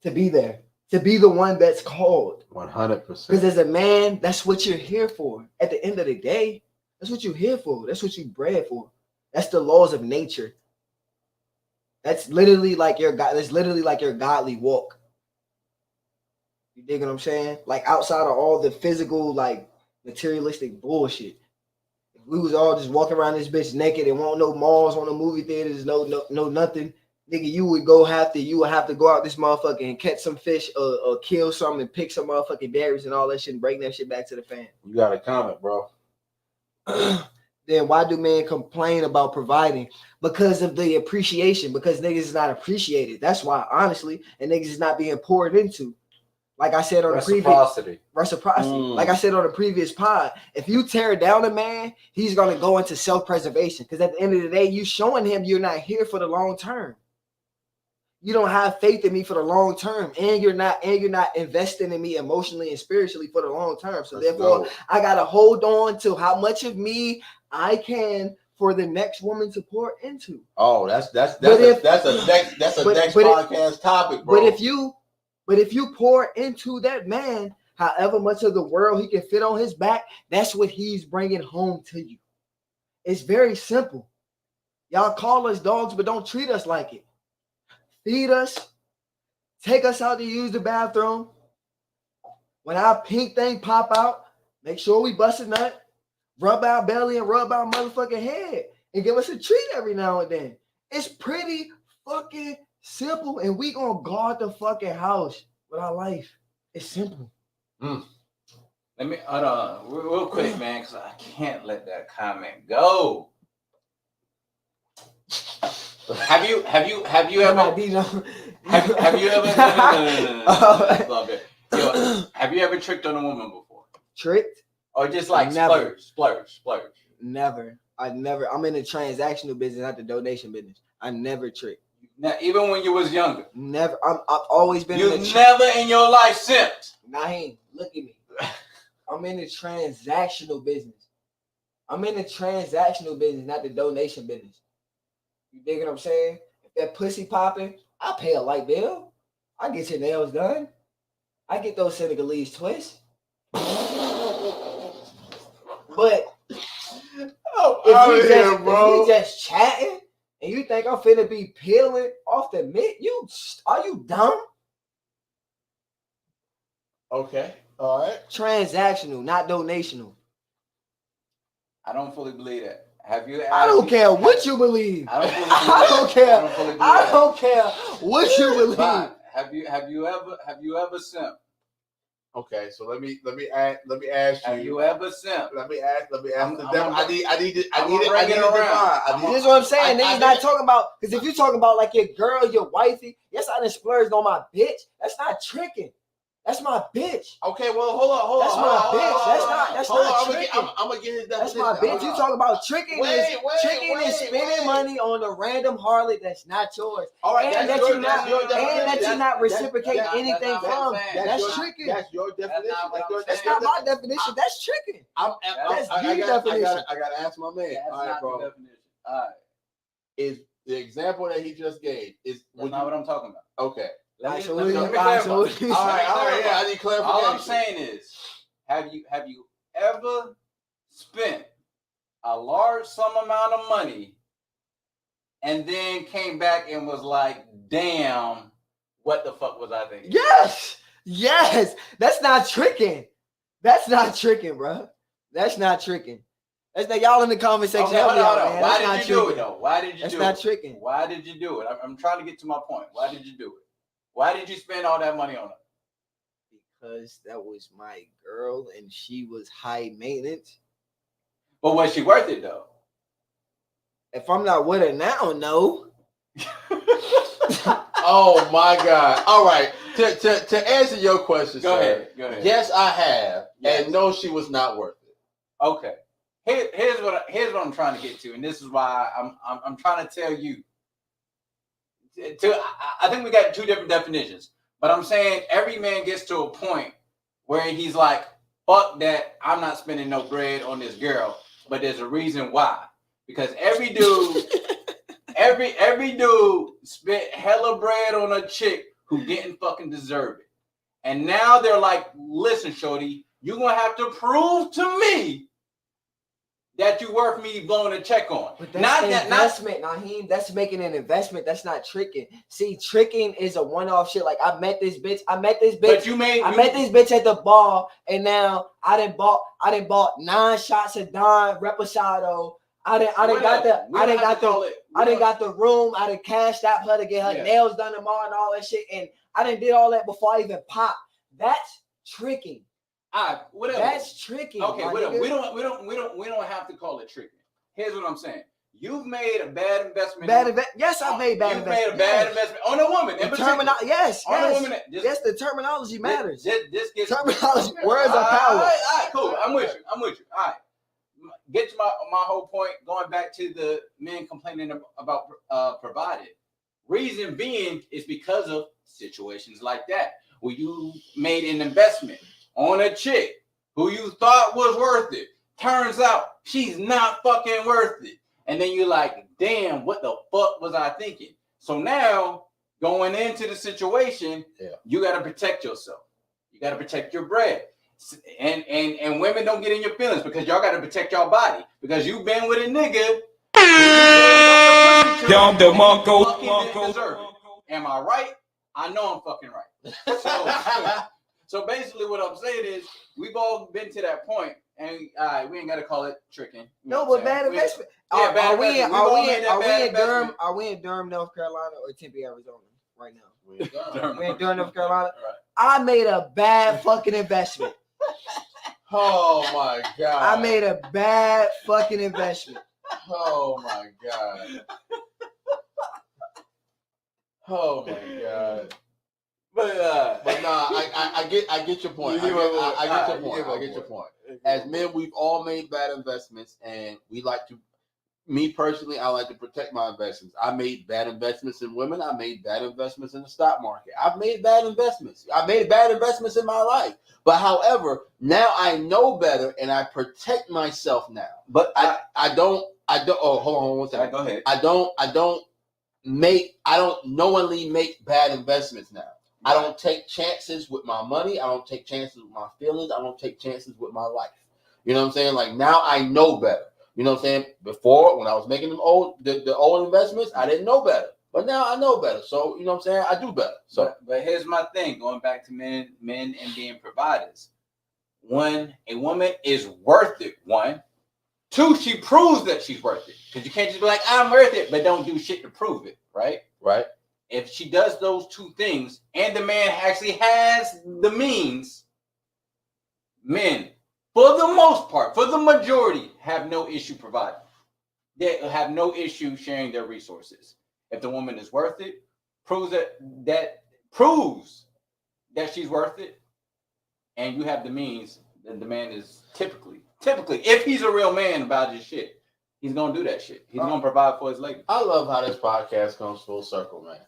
to be there, to be the one that's called. 100%. Because as a man, that's what you're here for. At the end of the day, that's what you're here for. That's what you bred for. That's the laws of nature. That's literally like your God. That's literally like your godly walk. You dig what I'm saying? Like outside of all the physical, like materialistic bullshit. If we was all just walking around this bitch naked and won't no malls, on the movie theaters, no nothing, nigga, you would have to go out this motherfucker and catch some fish or kill something and pick some motherfucking berries and all that shit and bring that shit back to the fan. You got a comment, bro. Then why do men complain about providing? Because of the appreciation, because niggas is not appreciated. That's why, honestly, and niggas is not being poured into. Like I said on reciprocity. Like I said on the previous pod, if you tear down a man, he's gonna go into self-preservation. Because at the end of the day, you showing him you're not here for the long term. You don't have faith in me for the long term, and you're not investing in me emotionally and spiritually for the long term. So therefore, I gotta hold on to how much of me I can for the next woman to pour into. Oh, that's a next podcast topic, bro. But if you pour into that man, however much of the world he can fit on his back, that's what he's bringing home to you. It's very simple. Y'all call us dogs, but don't treat us like it. Feed us, take us out to use the bathroom. When our pink thing pop out, make sure we bust a nut, rub our belly and rub our motherfucking head, and give us a treat every now and then. It's pretty fucking simple, and we gonna guard the fucking house with our life. It's simple. Let me hold on real quick, man, because I can't let that comment go. Have you ever? Have you ever? Yo, have you ever tricked on a woman before? Tricked? Or just like Never. splurge? Never. I'm in the transactional business, not the donation business. I never tricked. Now, even when you was younger. Never. I've always been. You never in your life simped. Naheem, look at me. I'm in the transactional business. I'm in the transactional business, not the donation business. You dig what I'm saying? If that pussy popping, I pay a light bill. I get your nails done. I get those Senegalese twists. But if we just chatting and you think I'm finna be peeling off the mitt, are you dumb? Okay. All right. Transactional, not donational. I don't fully believe that. Have you? I don't care what you believe. I don't care what you believe. Have you ever simped? Okay, so let me ask you. Have you ever simped? Let me ask. I need it. This is what I'm saying. Niggas not talking about, because if you talking about like your girl, your wifey, yes, I done splurged on my bitch. That's not tricking. That's my bitch. Okay, well, hold on. That's my bitch. That's not tricking. I'm gonna get his definition. That's my bitch. You talking about tricking is spending money on a random harlot that's not yours. All right, and that you're not reciprocating anything from. That's tricking. That's your definition. That's not my definition. That's tricking. That's the definition. I gotta ask my man. All right, bro. All right. Is the example that he just gave That's not what I'm talking about. Okay. Let me All right. Yeah, I need clarification. All I'm saying is, have you ever spent a large sum amount of money and then came back and was like, "Damn, what the fuck was I thinking?" Yes. That's not tricking. That's not tricking, bro. That's not tricking. That's not y'all in the comment section. Okay, hold on. Why did you do it though? Why did you do it? That's not tricking. Why did you do it? I'm trying to get to my point. Why did you do it? Why did you spend all that money on it? Because that was my girl and she was high maintenance. But was she worth it though? If I'm not with her now, no. Oh my God. All right. To answer your question, Go sir, ahead. Yes, I have. Yes. And no, she was not worth it. Okay. Here's what I'm trying to get to, and this is why I'm trying to tell you. I think we got two different definitions, but I'm saying every man gets to a point where he's like, fuck that, I'm not spending no bread on this girl, but there's a reason why. Because every dude spent hella bread on a chick who didn't fucking deserve it. And now they're like, listen, shorty, you're going to have to prove to me that you worth me blowing a check on. But that's investment, Naheem. That's making an investment. That's not tricking. See, tricking is a one-off shit. Like I met this bitch. But I met this bitch at the bar, and now I done bought 9 shots of Don Reposado. I done got the room. I done cashed out her to get her nails done tomorrow and all that shit. And I done did all that before I even popped. That's tricking. Whatever. That's tricking. Okay, whatever. We don't have to call it tricking. Here's what I'm saying. You've made a bad investment. Yes, I've made bad investment. You've made a bad investment on a woman. The terminology matters. This gets terminology. Words are power. All right, cool. I'm with you. All right. Get to my whole point. Going back to the men complaining about provided. Reason being is because of situations like that where you made an investment on a chick who you thought was worth it. Turns out she's not fucking worth it. And then you're like, damn, what the fuck was I thinking? So now, going into the situation, you got to protect yourself. You got to protect your bread. And women don't get in your feelings because y'all got to protect your body. Because you've been with a nigga. Am I right? I know I'm fucking right. So basically what I'm saying is we've all been to that point, and we ain't got to call it tricking. No, but bad investment. Are we in Durham, North Carolina, or Tempe, Arizona right now? We're in Durham, North Carolina. Right. I made a bad fucking investment. Oh my God. I made a bad fucking investment. Oh my God. Oh my god. But nah, I get your point. I get your point. As men, we've all made bad investments, and we like to. Me personally, I like to protect my investments. I made bad investments in women. I made bad investments in the stock market. I've made bad investments. I made bad investments in my life. But however, now I know better, and I protect myself now. But I don't. Oh, hold on one second. Go ahead. I don't knowingly make bad investments now. I don't take chances with my money. I don't take chances with my feelings. I don't take chances with my life. You know what I'm saying? Like now I know better. You know what I'm saying? Before, when I was making the old investments, I didn't know better. But now I know better. So, you know what I'm saying? I do better. So, but here's my thing, going back to men and being providers. When a woman is worth it, 1, 2, she proves that she's worth it. Because you can't just be like, I'm worth it, but don't do shit to prove it, right? Right. If she does those 2 things and the man actually has the means, men, for the most part, for the majority, have no issue providing. They have no issue sharing their resources. If the woman is worth it, proves that she's worth it, and you have the means, then the man is typically, if he's a real man about his shit, he's gonna do that shit. He's gonna provide for his lady. I love how this podcast comes full circle, man.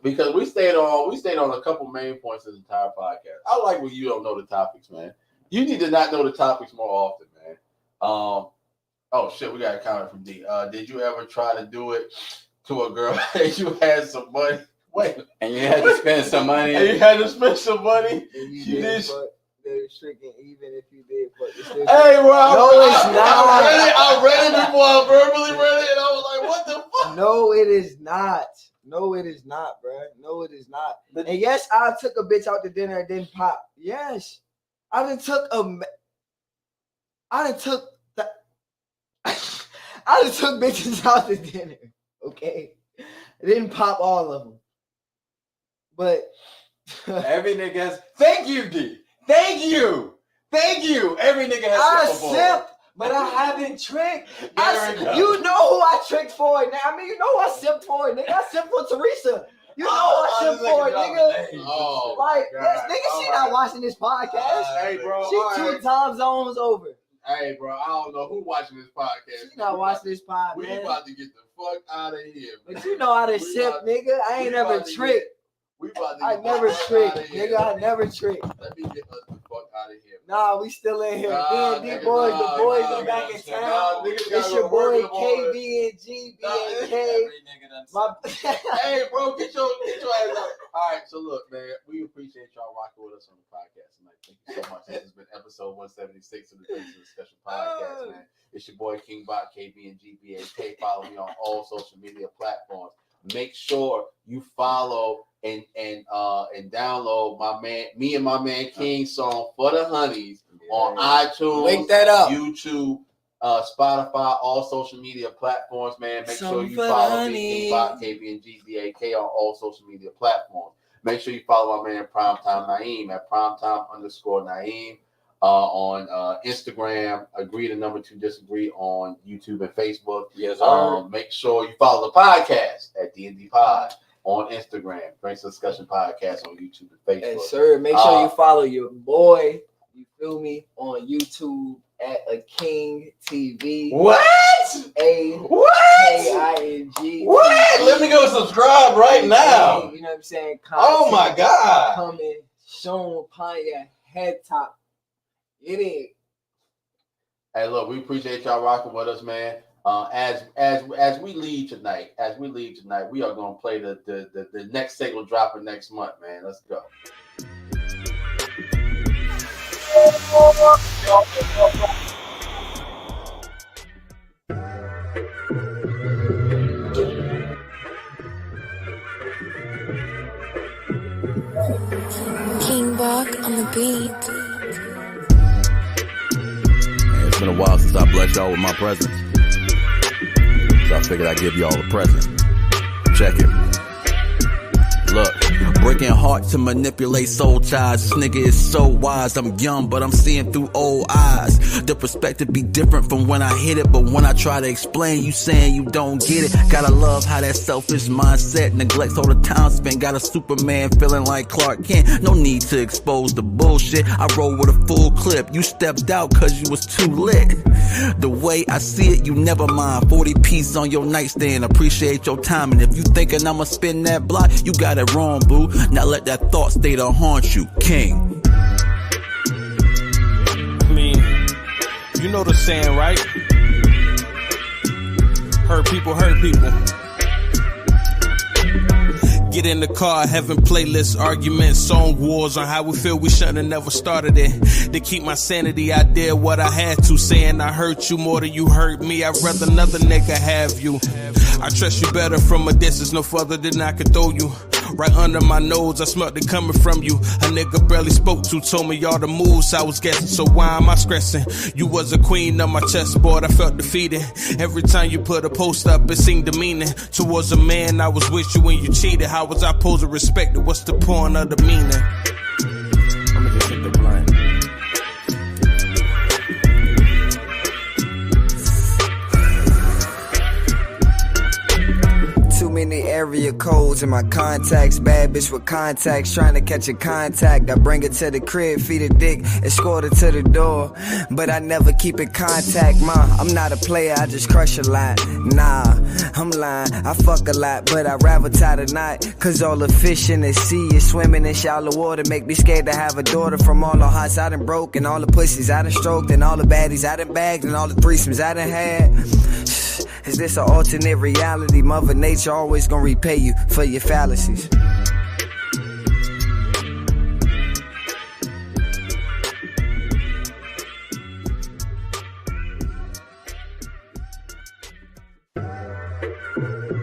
Because we stayed on a couple main points of the entire podcast. I like when you don't know the topics, man. You need to not know the topics more often, man. Oh shit, we got a comment from D. Did you ever try to do it to a girl and you had some money? Wait, and you had to spend some money. And you had to spend some money. You did fuck, they're stricken, even if you did fuck. Hey, bro, I read it before I verbally read it, and I was like, what the fuck? No, it is not. No, it is not, bro. No, it is not. And yes, I took a bitch out to dinner and didn't pop. Yes. I done took bitches out to dinner. Okay. I didn't pop all of them. But every nigga has. Thank you, D. Thank you. Every nigga has. I simp, but I haven't tricked. You know who I tricked for. Now, I mean, you know who I simped for, nigga. I simped for Teresa. You know who I simped for, nigga. Oh, like, this nigga, she not watching this podcast. Hey, bro. She 2 time zones over. Hey, bro, I don't know who watching this podcast. She not watching this podcast. We about to get the fuck out of here, man. But you know how to simp, nigga. I ain't never tricked. I never tricked, nigga. I never tricked. Let me get us the fuck out of here. Nah, we still in here. The boys are back in town. It's your boy KvngBak. Hey, bro, get your ass up. All right, so look, man, we appreciate y'all rocking with us on the podcast tonight. Thank you so much. This has been episode 176 of the Things to Discussion podcast, man. It's your boy KvngBak, KvngBak. Follow me on all social media platforms. Make sure you follow and download me and my man King's song For the Honeys on iTunes, link that up. YouTube, Spotify, all social media platforms, man. Make sure you follow me, KvngBak, on all social media platforms. Make sure you follow my man Primetime Naeem at primetime_Naeem on Instagram. Agree to number 2 disagree on YouTube and Facebook. Yes, sir. Make sure you follow the podcast at D&D Pod on Instagram. Drinks Discussion Podcast on YouTube and Facebook. Yes, sir. Make sure you follow your boy. You feel me? On YouTube at A King TV. What? King. What? Let me go subscribe right now. You know what I'm saying? Oh my God. Coming shown upon your head top. It is. Hey, look, we appreciate y'all rocking with us, man. As we leave tonight, we are gonna play the next single dropping next month, man. Let's go. KvngBak on the beat. It's been a while since I blessed y'all with my presence, so I figured I'd give y'all a present. Check it. Look. Breaking heart to manipulate soul ties. This nigga is so wise. I'm young, but I'm seeing through old eyes. The perspective be different from when I hit it, but when I try to explain, you saying you don't get it. Gotta love how that selfish mindset neglects all the time spent. Got a Superman feeling like Clark Kent. No need to expose the bullshit. I roll with a full clip. You stepped out cause you was too lit. The way I see it, you never mind. 40 piece on your nightstand. Appreciate your time. And if you thinking I'ma spin that block, you got it wrong, boo. Now let that thought stay to haunt you, king. I mean, you know the saying, right? Hurt people hurt people. Get in the car, having playlists, arguments, song wars on how we feel we shouldn't have never started it. To keep my sanity, I did what I had to, saying I hurt you more than you hurt me. I'd rather another nigga have you. I trust you better from a distance, no further than I could throw you. Right under my nose, I smelt it coming from you. A nigga barely spoke to, told me all the moves I was guessing. So why am I stressing? You was a queen on my chessboard, I felt defeated. Every time you put a post up, it seemed demeaning. Towards a man, I was with you when you cheated. How was I supposed to respect it? What's the point of the meaning? I'ma just hit the blunt. Too many area codes in my contacts. Bad bitch with contacts, trying to catch a contact. I bring her to the crib, feed her dick, escort her to the door. But I never keep in contact, ma. I'm not a player, I just crush a lot. Nah, I'm lying, I fuck a lot, but I'd rather tie the knot. Cause all the fish in the sea is swimming in shallow water. Make me scared to have a daughter. From all the hearts I done broke, and all the pussies I done stroked, and all the baddies I done bagged, and all the threesomes I done had. Is this an alternate reality? Mother Nature always gonna repay you for your fallacies.